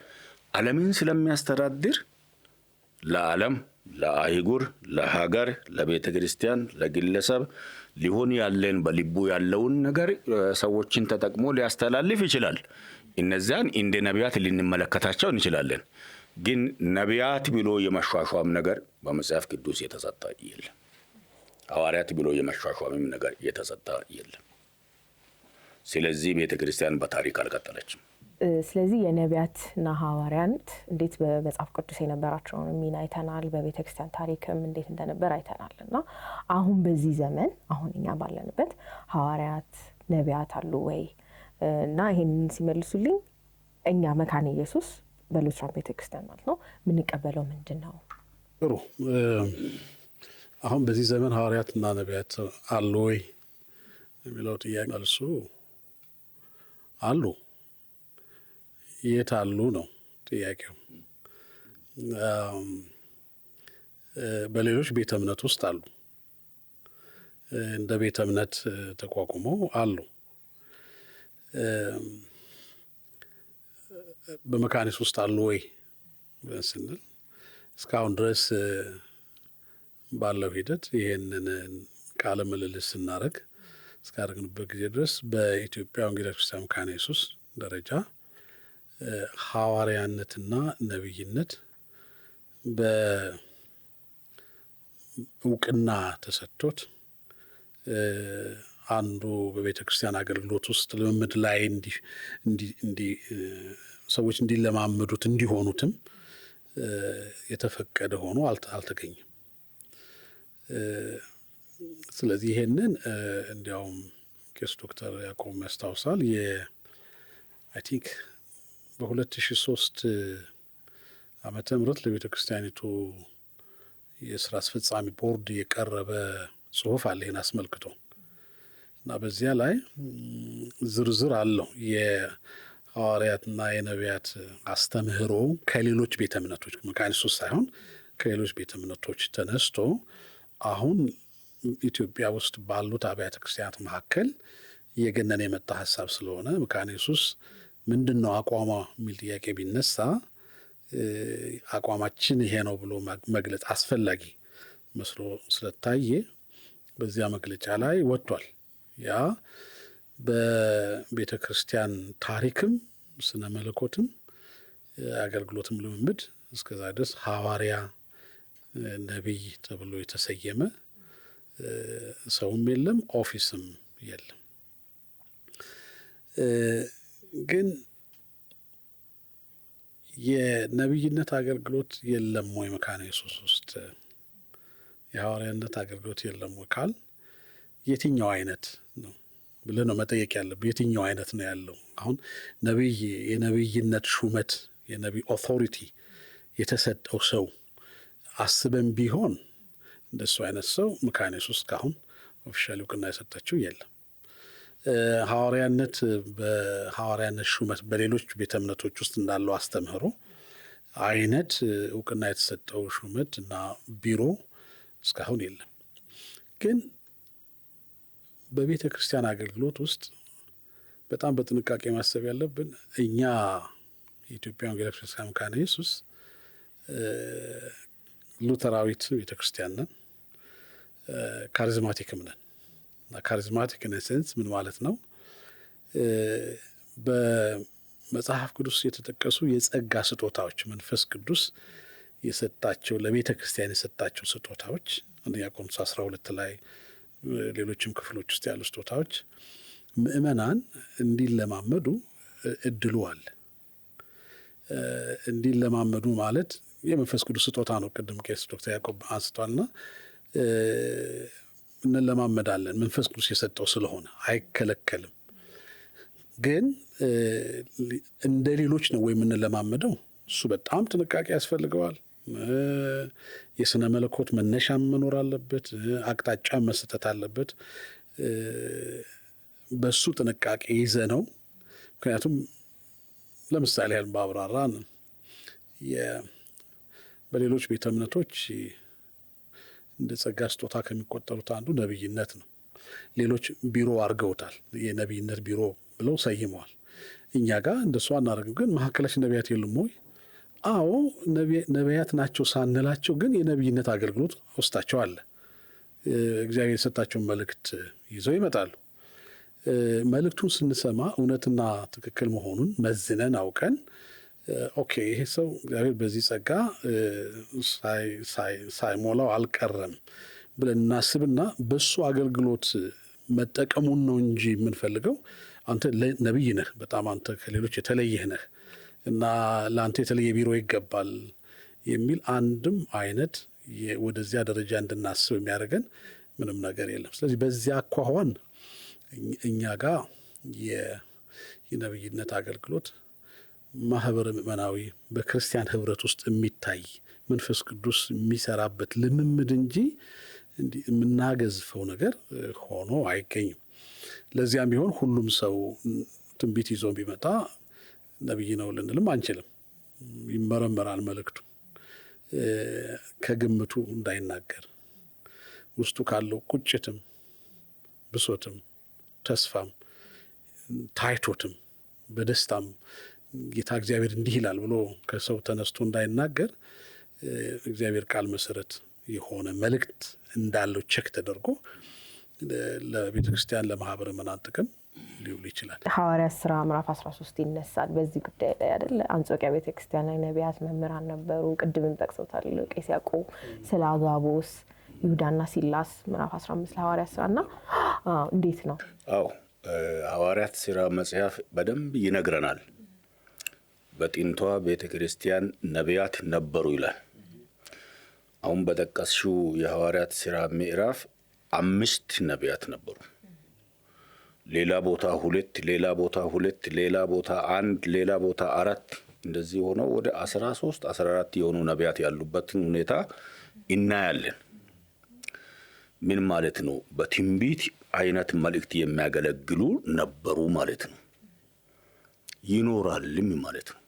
ዓለምን ስለሚያስተዳድር ለዓለም፣ ለአህጉር፣ ለሀገር፣ ለቤተ ክርስቲያን፣ ለግለሰብ ሊሆን ያለን በልቡ ያለውን ነገር ሰዎችን ተጠቅሞ ሊያስተላልፍ ይችላል። እነዚያን እንደ ነቢያት ልንመለከታቸው እንችላለን። ግን ነቢያት ብሎ የመሿሿም ነገር በመጽሐፍ ቅዱስ የተሰጠ የለም። ሐዋርያት ብሎ የመሿሿምም ነገር የተሰጠ የለም። ስለዚህ ቤተ ክርስቲያን በታሪክ አልቀጠለችም። ስለዚህ የነቢያትና ሐዋርያት እንዴት በመጽሐፍ ቅዱስ የነበራቸውን ሚና አይተናል። በቤተ ክርስቲያን ታሪክም እንዴት እንደነበር አይተናል። እና አሁን በዚህ ዘመን አሁን እኛ ባለንበት ሐዋርያት ነቢያት አሉ ወይ? እና ይሄንን ሲመልሱልኝ እኛ መካነ ኢየሱስ በሉትራን ቤተ ክርስቲያን ማለት ነው የምንቀበለው ምንድን ነው? ጥሩ። አሁን በዚህ ዘመን ሐዋርያትና ነቢያት አሉ ወይ የሚለው ጥያቄ መልሱ አሉ። የት አሉ ነው ጥያቄው። በሌሎች ቤተ እምነት ውስጥ አሉ። እንደ ቤተ እምነት ተቋቁመው አሉ። በመካኒስ ውስጥ አሉ ወይ ስንል እስካሁን ድረስ ባለው ሂደት ይሄንን ቃለ ምልልስ ስናደርግ እስካደረግንበት ጊዜ ድረስ በኢትዮጵያ ወንጌላዊት ክርስቲያን መካነ ኢየሱስ ደረጃ ሐዋርያነትና ነብይነት በእውቅና ተሰጥቶት አንዱ በቤተ ክርስቲያን አገልግሎት ውስጥ ልምምድ ላይ ሰዎች እንዲለማመዱት እንዲሆኑትም የተፈቀደ ሆኖ አልተገኘም። ስለዚህ ይሄንን እንዲያውም ቄስ ዶክተር ያዕቆብ ያስታውሳል። አይ ቲንክ በ2003 ዓመተ ምህረት ለቤተ ክርስቲያኒቱ የስራ አስፈጻሚ ቦርድ የቀረበ ጽሁፍ አለ ይህን አስመልክቶ እና በዚያ ላይ ዝርዝር አለው የሐዋርያትና የነቢያት አስተምህሮ ከሌሎች ቤተ እምነቶች መካነ ኢየሱስ ሳይሆን ከሌሎች ቤተ እምነቶች ተነስቶ አሁን ኢትዮጵያ ውስጥ ባሉት አብያተ ክርስቲያናት መካከል እየገነነ የመጣ ሀሳብ ስለሆነ መካነ ኢየሱስ ምንድን ነው አቋሟ የሚል ጥያቄ ቢነሳ አቋማችን ይሄ ነው ብሎ መግለጽ አስፈላጊ መስሎ ስለታየ በዚያ መግለጫ ላይ ወጥቷል። ያ በቤተ ክርስቲያን ታሪክም ስነ መለኮትም አገልግሎትም ልምምድ እስከዛ ድረስ ሐዋርያ ነቢይ ተብሎ የተሰየመ ሰውም የለም፣ ኦፊስም የለም። ግን የነቢይነት አገልግሎት የለም ወይ መካነ ኢየሱስ ውስጥ? የሐዋርያነት አገልግሎት የለም ወይ ካል የትኛው አይነት ነው ብለህ ነው መጠየቅ ያለብህ። የትኛው አይነት ነው ያለው? አሁን ነቢይ የነቢይነት ሹመት የነቢይ ኦቶሪቲ የተሰጠው ሰው አስበን ቢሆን እንደሱ አይነት ሰው መካነ ኢየሱስ እስካሁን ኦፊሻሊ እውቅና የሰጠችው የለም። ሐዋርያነት በሐዋርያነት ሹመት በሌሎች ቤተ እምነቶች ውስጥ እንዳለው አስተምህሮ አይነት እውቅና የተሰጠው ሹመት እና ቢሮ እስካሁን የለም። ግን በቤተ ክርስቲያን አገልግሎት ውስጥ በጣም በጥንቃቄ ማሰብ ያለብን እኛ የኢትዮጵያ ወንጌላዊት ቤተክርስቲያን መካነ ኢየሱስ ሉተራዊት ቤተ ክርስቲያን ነን፣ ካሪዝማቲክም ነን። እና ካሪዝማቲክ ኢን ሴንስ ምን ማለት ነው? በመጽሐፍ ቅዱስ የተጠቀሱ የጸጋ ስጦታዎች መንፈስ ቅዱስ የሰጣቸው ለቤተ ክርስቲያን የሰጣቸው ስጦታዎች አንደኛ ቆሮንቶስ 12 ላይ ሌሎችም ክፍሎች ውስጥ ያሉ ስጦታዎች ምእመናን እንዲለማመዱ እድሉ አለ። እንዲለማመዱ ማለት የመንፈስ ቅዱስ ስጦታ ነው። ቅድም ቄስ ዶክተር ያዕቆብ አንስቷልና እንለማመዳለን። መንፈስ ቅዱስ የሰጠው ስለሆነ አይከለከልም። ግን እንደ ሌሎች ነው ወይ የምንለማመደው? እሱ በጣም ጥንቃቄ ያስፈልገዋል። የስነ መለኮት መነሻ መኖር አለበት። አቅጣጫ መሰጠት አለበት። በሱ ጥንቃቄ ይዘ ነው። ምክንያቱም ለምሳሌ ያህል ባብራራ በሌሎች ቤተ እምነቶች እንደ ጸጋ ስጦታ ከሚቆጠሩት አንዱ ነቢይነት ነው። ሌሎች ቢሮ አድርገውታል። የነቢይነት ቢሮ ብለው ሰይመዋል። እኛ ጋር እንደሱ አናደርግም። ግን መካከላችን ነቢያት የሉም ወይ? አዎ ነቢያት ናቸው ሳንላቸው ግን የነቢይነት አገልግሎት ውስጣቸው አለ። እግዚአብሔር የሰጣቸውን መልእክት ይዘው ይመጣሉ። መልእክቱን ስንሰማ እውነትና ትክክል መሆኑን መዝነን አውቀን ኦኬ ይሄ ሰው እግዚአብሔር በዚህ ጸጋ ሳይሞላው አልቀረም ብለን እናስብና በሱ አገልግሎት መጠቀሙን ነው እንጂ የምንፈልገው አንተ ነቢይ ነህ፣ በጣም አንተ ከሌሎች የተለየህ ነህ እና ለአንተ የተለየ ቢሮ ይገባል የሚል አንድም አይነት ወደዚያ ደረጃ እንድናስብ የሚያደርገን ምንም ነገር የለም። ስለዚህ በዚያ አኳኋን እኛ ጋር የነቢይነት አገልግሎት ማህበረ ምእመናዊ በክርስቲያን ህብረት ውስጥ የሚታይ መንፈስ ቅዱስ የሚሰራበት ልምምድ እንጂ የምናገዝፈው ነገር ሆኖ አይገኝም። ለዚያም ቢሆን ሁሉም ሰው ትንቢት ይዞ ቢመጣ ነቢይ ነው ልንልም አንችልም። ይመረመራል መልእክቱ ከግምቱ እንዳይናገር ውስጡ ካለው ቁጭትም ብሶትም ተስፋም ታይቶትም በደስታም ጌታ እግዚአብሔር እንዲህ ይላል ብሎ ከሰው ተነስቶ እንዳይናገር እግዚአብሔር ቃል መሰረት የሆነ መልእክት እንዳለው ቸክ ተደርጎ ለቤተ ክርስቲያን ለማህበረ ምእመናን ጥቅም ሊውል ይችላል። ሐዋርያት ሥራ ምዕራፍ 13 ይነሳል በዚህ ጉዳይ ላይ አይደል? አንጾኪያ ቤተ ክርስቲያን ላይ ነቢያት መምህራን ነበሩ። ቅድምም ጠቅሰውታል ቄስ ያዕቆብ ስለ አጋቦስ፣ ይሁዳና ሲላስ ምዕራፍ 15 ለሐዋርያት ሥራና እንዴት ነው? አዎ ሐዋርያት ሥራ መጽሐፍ በደንብ ይነግረናል። በጥንቷ ቤተ ክርስቲያን ነቢያት ነበሩ ይላል። አሁን በጠቀስሽው የሐዋርያት ሥራ ምዕራፍ 5 ነቢያት ነበሩ። ሌላ ቦታ 2፣ ሌላ ቦታ 2፣ ሌላ ቦታ 1፣ ሌላ ቦታ 4 እንደዚህ ሆነው ወደ 13 14 የሆኑ ነቢያት ያሉበትን ሁኔታ እናያለን። ምን ማለት ነው? በትንቢት አይነት መልእክት የሚያገለግሉ ነበሩ ማለት ነው። ይኖራልም ማለት ነው።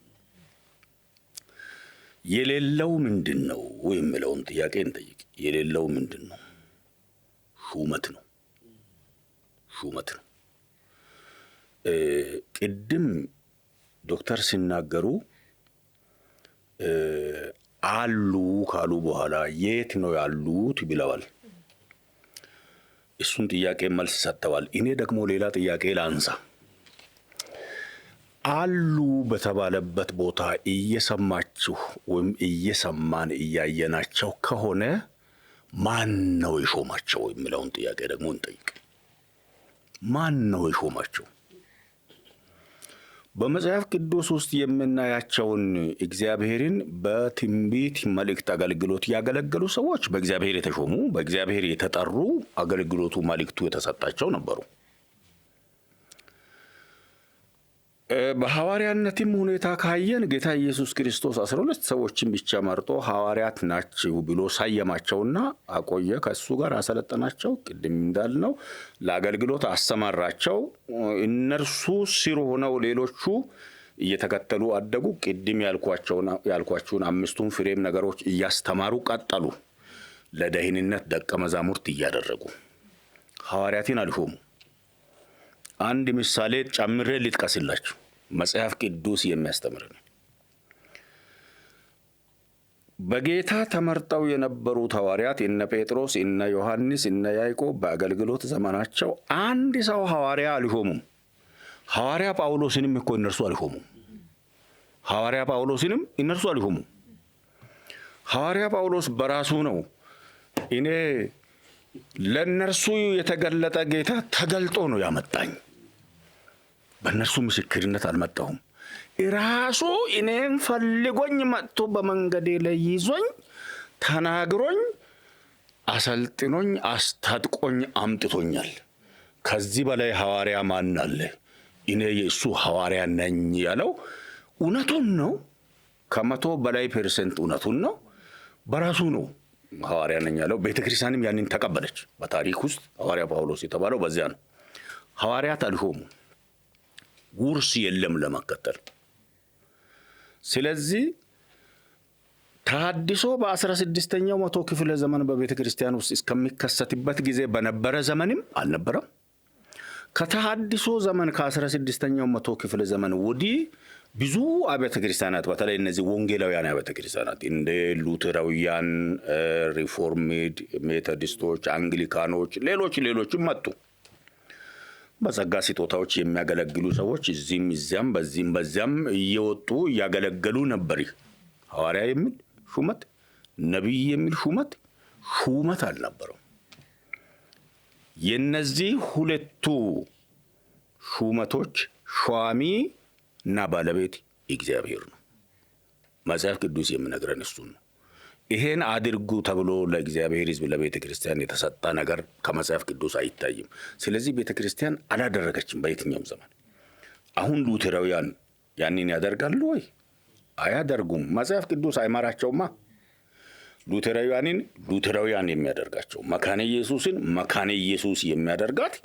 የሌለው ምንድን ነው የሚለውን ጥያቄ እንጠይቅ። የሌለው ምንድን ነው? ሹመት ነው። ሹመት ነው። ቅድም ዶክተር ሲናገሩ አሉ ካሉ በኋላ የት ነው ያሉት ብለዋል። እሱን ጥያቄ መልስ ሰጥተዋል። እኔ ደግሞ ሌላ ጥያቄ ላንሳ። አሉ በተባለበት ቦታ እየሰማችሁ ወይም እየሰማን እያየናቸው ከሆነ ማን ነው የሾማቸው የሚለውን ጥያቄ ደግሞ እንጠይቅ። ማን ነው የሾማቸው? በመጽሐፍ ቅዱስ ውስጥ የምናያቸውን እግዚአብሔርን በትንቢት መልእክት አገልግሎት ያገለገሉ ሰዎች በእግዚአብሔር የተሾሙ፣ በእግዚአብሔር የተጠሩ፣ አገልግሎቱ መልእክቱ የተሰጣቸው ነበሩ። በሐዋርያነትም ሁኔታ ካየን ጌታ ኢየሱስ ክርስቶስ 12 ሰዎችን ብቻ መርጦ ሐዋርያት ናቸው ብሎ ሳየማቸውና አቆየ። ከሱ ጋር አሰለጠናቸው። ቅድም እንዳልነው ለአገልግሎት አሰማራቸው። እነርሱ ስር ሆነው ሌሎቹ እየተከተሉ አደጉ። ቅድም ያልኳቸውን አምስቱን ፍሬም ነገሮች እያስተማሩ ቀጠሉ። ለደህንነት ደቀ መዛሙርት እያደረጉ ሐዋርያትን አልሾሙ። አንድ ምሳሌ ጨምሬ ልጥቀስላችሁ። መጽሐፍ ቅዱስ የሚያስተምረን በጌታ ተመርጠው የነበሩት ሐዋርያት እነ ጴጥሮስ፣ እነ ዮሐንስ፣ እነ ያዕቆብ በአገልግሎት ዘመናቸው አንድ ሰው ሐዋርያ አልሾሙም። ሐዋርያ ጳውሎስንም እኮ እነርሱ አልሾሙም። ሐዋርያ ጳውሎስንም እነርሱ አልሾሙም። ሐዋርያ ጳውሎስ በራሱ ነው እኔ ለእነርሱ የተገለጠ ጌታ ተገልጦ ነው ያመጣኝ፣ በእነርሱ ምስክርነት አልመጣሁም። ራሱ እኔን ፈልጎኝ መጥቶ በመንገዴ ላይ ይዞኝ ተናግሮኝ አሰልጥኖኝ አስታጥቆኝ አምጥቶኛል። ከዚህ በላይ ሐዋርያ ማን አለ? እኔ የእሱ ሐዋርያ ነኝ ያለው እውነቱን ነው። 100% እውነቱን ነው። በራሱ ነው ሐዋርያ ነኝ ያለው። ቤተክርስቲያንም ያንን ተቀበለች። በታሪክ ውስጥ ሐዋርያ ጳውሎስ የተባለው በዚያ ነው። ሐዋርያት አልሾሙ። ውርስ የለም ለመከተል። ስለዚህ ተሐድሶ በ16ኛው መቶ ክፍለ ዘመን በቤተ ክርስቲያን ውስጥ እስከሚከሰትበት ጊዜ በነበረ ዘመንም አልነበረም። ከተሐድሶ ዘመን ከ16ኛው መቶ ክፍለ ዘመን ወዲህ ብዙ አብያተ ክርስቲያናት በተለይ እነዚህ ወንጌላውያን አብያተ ክርስቲያናት እንደ ሉተራውያን፣ ሪፎርሜድ፣ ሜቶዲስቶች፣ አንግሊካኖች፣ ሌሎችም መጡ። በጸጋ ስጦታዎች የሚያገለግሉ ሰዎች እዚህም እዚያም በዚያም እየወጡ እያገለገሉ ነበር። ሐዋርያ የሚል ሹመት፣ ነቢይ የሚል ሹመት አልነበረም። የነዚህ ሁለቱ ሹመቶች ሿሚ እና ባለቤት እግዚአብሔር ነው። መጽሐፍ ቅዱስ የሚነግረን እሱን ነው። ይሄን አድርጉ ተብሎ ለእግዚአብሔር ሕዝብ ለቤተ ክርስቲያን የተሰጠ ነገር ከመጽሐፍ ቅዱስ አይታይም። ስለዚህ ቤተ ክርስቲያን አላደረገችም በየትኛውም ዘመን። አሁን ሉተራውያን ያንን ያደርጋሉ ወይ? አያደርጉም። መጽሐፍ ቅዱስ አይማራቸውማ። ሉተራውያንን ሉተራውያን የሚያደርጋቸው፣ መካነ ኢየሱስን መካነ ኢየሱስ የሚያደርጋት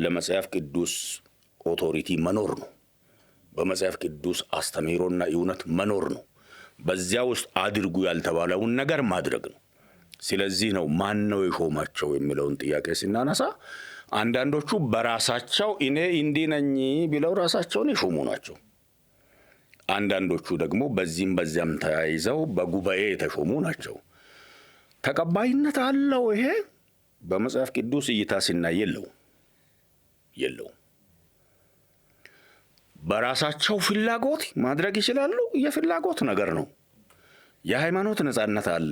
ለመጽሐፍ ቅዱስ ኦቶሪቲ መኖር ነው። በመጽሐፍ ቅዱስ አስተምህሮና እውነት መኖር ነው። በዚያ ውስጥ አድርጉ ያልተባለውን ነገር ማድረግ ነው። ስለዚህ ነው ማን ነው የሾማቸው የሚለውን ጥያቄ ስናነሳ አንዳንዶቹ በራሳቸው እኔ እንዲህ ነኝ ብለው ራሳቸውን የሾሙ ናቸው። አንዳንዶቹ ደግሞ በዚህም በዚያም ተያይዘው በጉባኤ የተሾሙ ናቸው። ተቀባይነት አለው ይሄ? በመጽሐፍ ቅዱስ እይታ ሲናይ የለው። በራሳቸው ፍላጎት ማድረግ ይችላሉ። የፍላጎት ነገር ነው። የሃይማኖት ነጻነት አለ።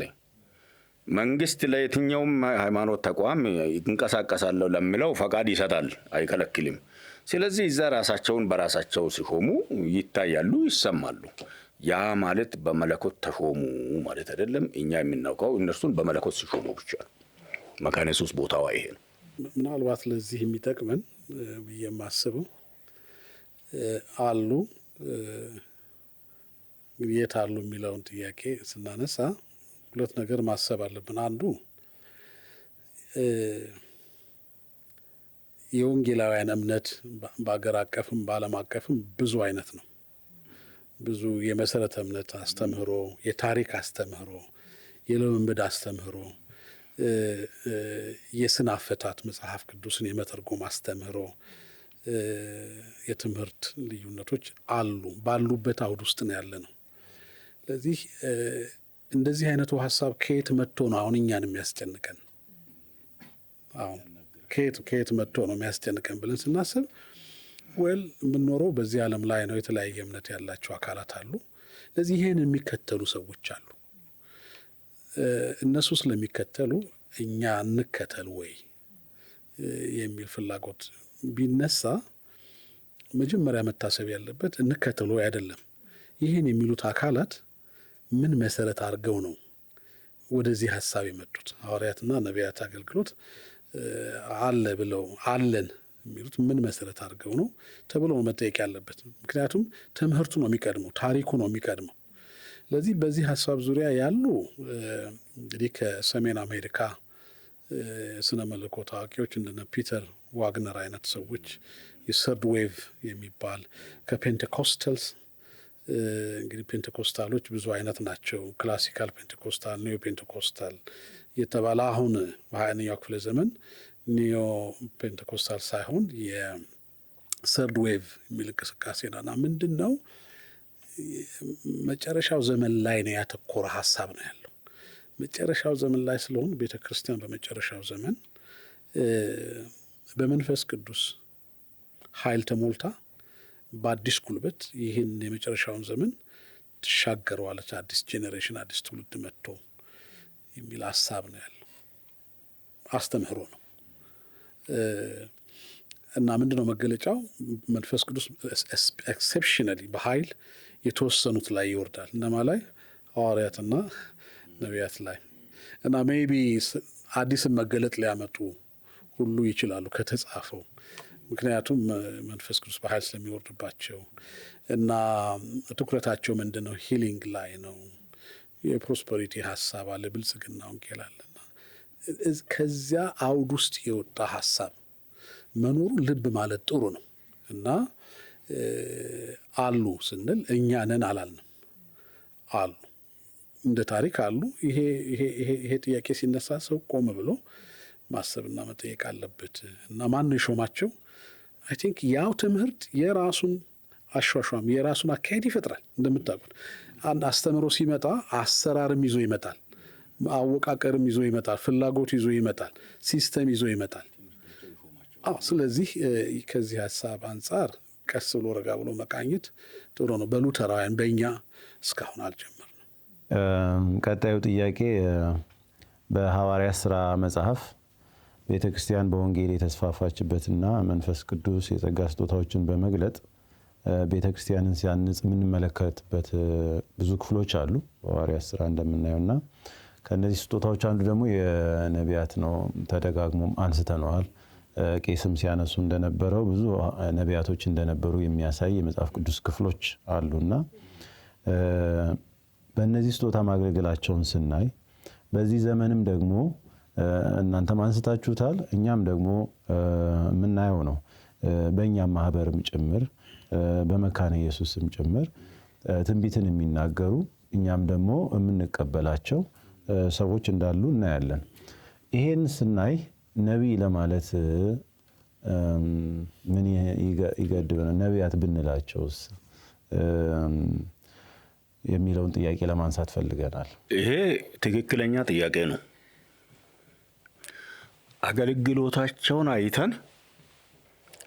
መንግስት ለየትኛውም ሃይማኖት ተቋም ይንቀሳቀሳለሁ ለሚለው ፈቃድ ይሰጣል፣ አይከለክልም። ስለዚህ እዛ ራሳቸውን በራሳቸው ሲሾሙ ይታያሉ፣ ይሰማሉ። ያ ማለት በመለኮት ተሾሙ ማለት አይደለም። እኛ የምናውቀው እነርሱን በመለኮት ሲሾሙ ብቻ ነው። መካነ ኢየሱስ ቦታዋ ይሄ ነው። ምናልባት ለዚህ የሚጠቅመን ብዬ የማስበው አሉ የት አሉ የሚለውን ጥያቄ ስናነሳ ሁለት ነገር ማሰብ አለብን። አንዱ የወንጌላውያን እምነት በአገር አቀፍም በዓለም አቀፍም ብዙ አይነት ነው። ብዙ የመሰረተ እምነት አስተምህሮ፣ የታሪክ አስተምህሮ፣ የልምምድ አስተምህሮ፣ የስነ አፈታት መጽሐፍ ቅዱስን የመተርጎም አስተምህሮ፣ የትምህርት ልዩነቶች አሉ። ባሉበት አውድ ውስጥ ነው ያለ ነው። ስለዚህ እንደዚህ አይነቱ ሀሳብ ከየት መጥቶ ነው አሁን እኛን የሚያስጨንቀን? አሁን ከየት መጥቶ ነው የሚያስጨንቀን ብለን ስናስብ የምንኖረው በዚህ ዓለም ላይ ነው። የተለያየ እምነት ያላቸው አካላት አሉ። ስለዚህ ይህን የሚከተሉ ሰዎች አሉ። እነሱ ስለሚከተሉ እኛ እንከተል ወይ የሚል ፍላጎት ቢነሳ መጀመሪያ መታሰብ ያለበት እንከተል ወይ አይደለም። ይህን የሚሉት አካላት ምን መሰረት አድርገው ነው ወደዚህ ሀሳብ የመጡት? ሐዋርያትና ነቢያት አገልግሎት አለ ብለው አለን የሚሉት ምን መሰረት አድርገው ነው ተብሎ መጠየቅ ያለበት። ምክንያቱም ትምህርቱ ነው የሚቀድመው፣ ታሪኩ ነው የሚቀድመው። ስለዚህ በዚህ ሀሳብ ዙሪያ ያሉ እንግዲህ ከሰሜን አሜሪካ ስነ መለኮት አዋቂዎች እንደነ ፒተር ዋግነር አይነት ሰዎች የሰርድ ዌቭ የሚባል ከፔንቴኮስታልስ እንግዲህ ፔንቴኮስታሎች ብዙ አይነት ናቸው። ክላሲካል ፔንቴኮስታል፣ ኒዮ ፔንቴኮስታል የተባለ አሁን በ20ኛው ክፍለ ዘመን ኒዮ ፔንቴኮስታል ሳይሆን የሰርድ ዌቭ የሚል እንቅስቃሴ ነውና ምንድን ነው መጨረሻው ዘመን ላይ ነው ያተኮረ ሀሳብ ነው ያለው። መጨረሻው ዘመን ላይ ስለሆነ ቤተ ክርስቲያን በመጨረሻው ዘመን በመንፈስ ቅዱስ ኃይል ተሞልታ በአዲስ ጉልበት ይህን የመጨረሻውን ዘመን ትሻገረዋለች። አዲስ ጄኔሬሽን፣ አዲስ ትውልድ መጥቶ የሚል ሀሳብ ነው ያለው። አስተምህሮ ነው እና ምንድን ነው መገለጫው? መንፈስ ቅዱስ ኤክሴፕሽናሊ በኃይል የተወሰኑት ላይ ይወርዳል። እነማ ላይ? ሐዋርያትና ነቢያት ላይ እና ሜይቢ አዲስን መገለጥ ሊያመጡ ሁሉ ይችላሉ ከተጻፈው። ምክንያቱም መንፈስ ቅዱስ በኃይል ስለሚወርድባቸው እና ትኩረታቸው ምንድን ነው? ሂሊንግ ላይ ነው። የፕሮስፐሪቲ ሀሳብ አለ፣ ብልጽግና ወንጌል አለና ከዚያ አውድ ውስጥ የወጣ ሀሳብ መኖሩ ልብ ማለት ጥሩ ነው እና አሉ ስንል እኛ ነን አላልንም። አሉ እንደ ታሪክ አሉ። ይሄ ጥያቄ ሲነሳ ሰው ቆም ብሎ ማሰብና መጠየቅ አለበት እና ማን ነው የሾማቸው? አይ ቲንክ ያው ትምህርት የራሱን አሿሿም የራሱን አካሄድ ይፈጥራል። እንደምታውቁት አንድ አስተምሮ ሲመጣ አሰራርም ይዞ ይመጣል፣ አወቃቀርም ይዞ ይመጣል፣ ፍላጎት ይዞ ይመጣል፣ ሲስተም ይዞ ይመጣል። ስለዚህ ከዚህ ሀሳብ አንጻር ቀስ ብሎ ረጋ ብሎ መቃኘት ጥሩ ነው። በሉተራውያን በእኛ እስካሁን አልጀመርንም። ቀጣዩ ጥያቄ በሐዋርያት ሥራ መጽሐፍ ቤተ ክርስቲያን በወንጌል የተስፋፋችበትና መንፈስ ቅዱስ የጸጋ ስጦታዎችን በመግለጥ ቤተ ክርስቲያንን ሲያንጽ የምንመለከትበት ብዙ ክፍሎች አሉ በሐዋርያት ሥራ እንደምናየውና ከእነዚህ ስጦታዎች አንዱ ደግሞ የነቢያት ነው። ተደጋግሞም አንስተነዋል። ቄስም ሲያነሱ እንደነበረው ብዙ ነቢያቶች እንደነበሩ የሚያሳይ የመጽሐፍ ቅዱስ ክፍሎች አሉና በእነዚህ ስጦታ ማገልገላቸውን ስናይ በዚህ ዘመንም ደግሞ እናንተም አንስታችሁታል፣ እኛም ደግሞ የምናየው ነው። በእኛም ማህበርም ጭምር በመካነ ኢየሱስም ጭምር ትንቢትን የሚናገሩ እኛም ደግሞ የምንቀበላቸው ሰዎች እንዳሉ እናያለን። ይሄን ስናይ ነቢይ ለማለት ምን ይገድበናል? ነቢያት ብንላቸውስ የሚለውን ጥያቄ ለማንሳት ፈልገናል። ይሄ ትክክለኛ ጥያቄ ነው። አገልግሎታቸውን አይተን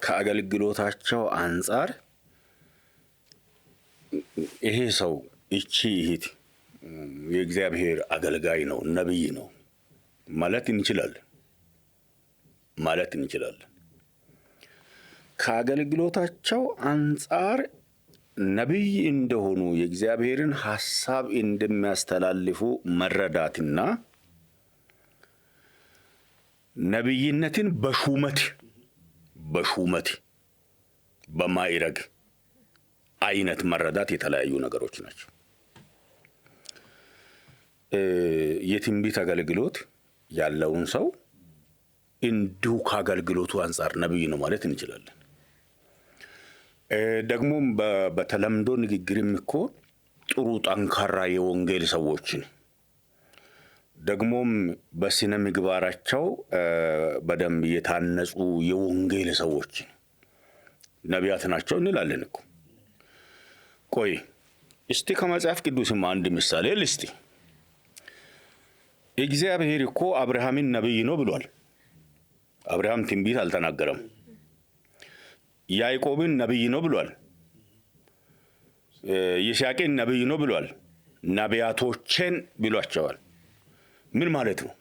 ከአገልግሎታቸው አንጻር ይሄ ሰው እቺ እህት የእግዚአብሔር አገልጋይ ነው፣ ነቢይ ነው ማለት እንችላለን። ከአገልግሎታቸው አንጻር ነቢይ እንደሆኑ የእግዚአብሔርን ሐሳብ እንደሚያስተላልፉ መረዳትና ነቢይነትን በሹመት በማይረግ አይነት መረዳት የተለያዩ ነገሮች ናቸው። የትንቢት አገልግሎት ያለውን ሰው እንዲሁ ከአገልግሎቱ አንጻር ነቢይ ነው ማለት እንችላለን። ደግሞም በተለምዶ ንግግርም እኮ ጥሩ ጠንካራ የወንጌል ሰዎችን ደግሞም በስነ ምግባራቸው በደንብ የታነጹ የወንጌል ሰዎችን ነቢያት ናቸው እንላለን እኮ። ቆይ እስቲ ከመጽሐፍ ቅዱስም አንድ ምሳሌ ልስቲ። እግዚአብሔር እኮ አብርሃምን ነቢይ ነው ብሏል። አብርሃም ትንቢት አልተናገረም። ያዕቆብን ነብይ ነው ብሏል። ይስሐቅን ነብይ ነው ብሏል። ነቢያቶችን ብሏቸዋል። ምን ማለት ነው?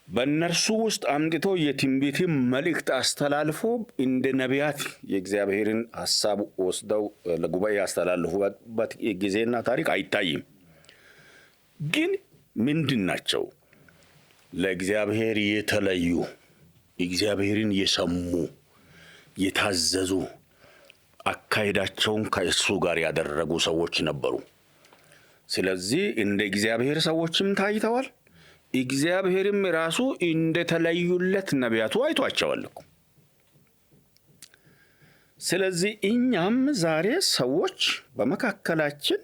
በእነርሱ ውስጥ አምጥቶ የትንቢት መልእክት አስተላልፎ እንደ ነቢያት የእግዚአብሔርን ሐሳብ ወስደው ለጉባኤ ያስተላልፉበት ጊዜና ታሪክ አይታይም። ግን ምንድን ናቸው? ለእግዚአብሔር የተለዩ፣ እግዚአብሔርን የሰሙ፣ የታዘዙ፣ አካሄዳቸውን ከእሱ ጋር ያደረጉ ሰዎች ነበሩ። ስለዚህ እንደ እግዚአብሔር ሰዎችም ታይተዋል። እግዚአብሔርም ራሱ እንደተለዩለት ነቢያቱ አይቷቸዋል እኮ። ስለዚህ እኛም ዛሬ ሰዎች በመካከላችን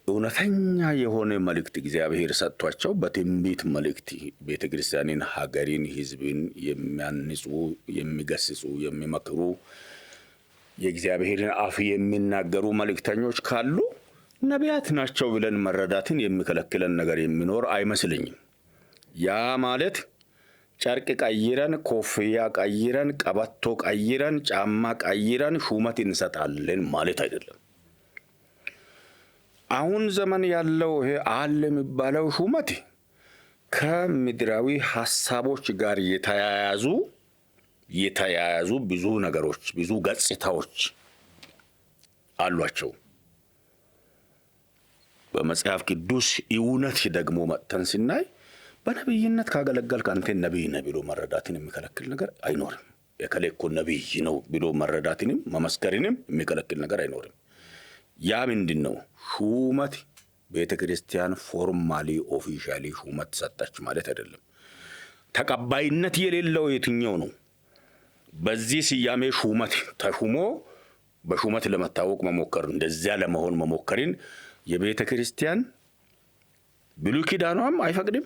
እውነተኛ የሆነ መልእክት እግዚአብሔር ሰጥቷቸው በትንቢት መልእክት ቤተ ክርስቲያንን፣ ሀገርን፣ ሕዝብን የሚያንጹ፣ የሚገስጹ፣ የሚመክሩ የእግዚአብሔርን አፍ የሚናገሩ መልእክተኞች ካሉ ነቢያት ናቸው ብለን መረዳትን የሚከለክለን ነገር የሚኖር አይመስልኝም። ያ ማለት ጨርቅ ቀይረን፣ ኮፍያ ቀይረን፣ ቀበቶ ቀይረን፣ ጫማ ቀይረን ሹመት እንሰጣለን ማለት አይደለም። አሁን ዘመን ያለው ይሄ አለ የሚባለው ሹመት ከምድራዊ ሐሳቦች ጋር የተያያዙ ብዙ ነገሮች፣ ብዙ ገጽታዎች አሏቸው። በመጽሐፍ ቅዱስ እውነት ደግሞ መጥተን ስናይ በነብይነት ካገለገልክ አንተ ነብይ ነህ ብሎ መረዳትን የሚከለክል ነገር አይኖርም። የከሌ እኮ ነብይ ነው ብሎ መረዳትንም መመስከርንም የሚከለክል ነገር አይኖርም። ያ ምንድን ነው? ሹመት ቤተ ክርስቲያን ፎርማሊ ኦፊሻሊ ሹመት ሰጠች ማለት አይደለም። ተቀባይነት የሌለው የትኛው ነው? በዚህ ስያሜ ሹመት ተሹሞ በሹመት ለመታወቅ መሞከር፣ እንደዚያ ለመሆን መሞከርን የቤተ ክርስቲያን ብሉይ ኪዳኗም አይፈቅድም፣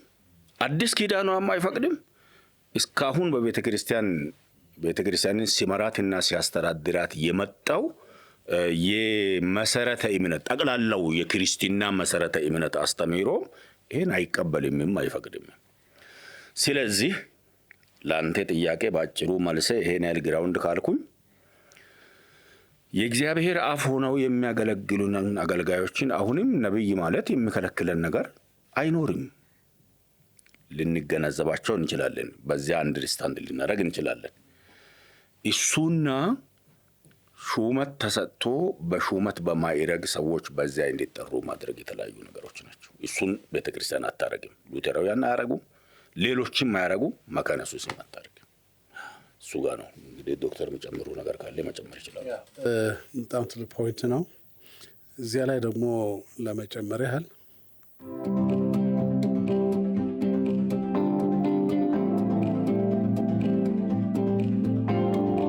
አዲስ ኪዳኗም አይፈቅድም። እስካሁን በቤተ ክርስቲያንን ሲመራትና ሲያስተዳድራት የመጣው የመሰረተ እምነት ጠቅላላው የክርስትና መሰረተ እምነት አስተምህሮ ይሄን አይቀበልምም፣ አይፈቅድም። ስለዚህ ለአንተ ጥያቄ ባጭሩ መልሰ ይሄን ያህል ግራውንድ ካልኩኝ የእግዚአብሔር አፍ ሆነው የሚያገለግሉን አገልጋዮችን አሁንም ነብይ ማለት የሚከለክለን ነገር አይኖርም። ልንገነዘባቸው እንችላለን። በዚያ አንደርስታንድ ልናደርግ እንችላለን። እሱና ሹመት ተሰጥቶ በሹመት በማይረግ ሰዎች በዚያ እንዲጠሩ ማድረግ የተለያዩ ነገሮች ናቸው። እሱን ቤተክርስቲያን አታረግም። ሉተራውያን አያረጉም፣ ሌሎችም አያረጉ፣ መካነ ኢየሱስም አታረግም። እሱ ጋር ነው እንግዲህ ዶክተር የሚጨምሩ ነገር ካለ መጨመር ይችላል። በጣም ትልቅ ፖይንት ነው። እዚያ ላይ ደግሞ ለመጨመር ያህል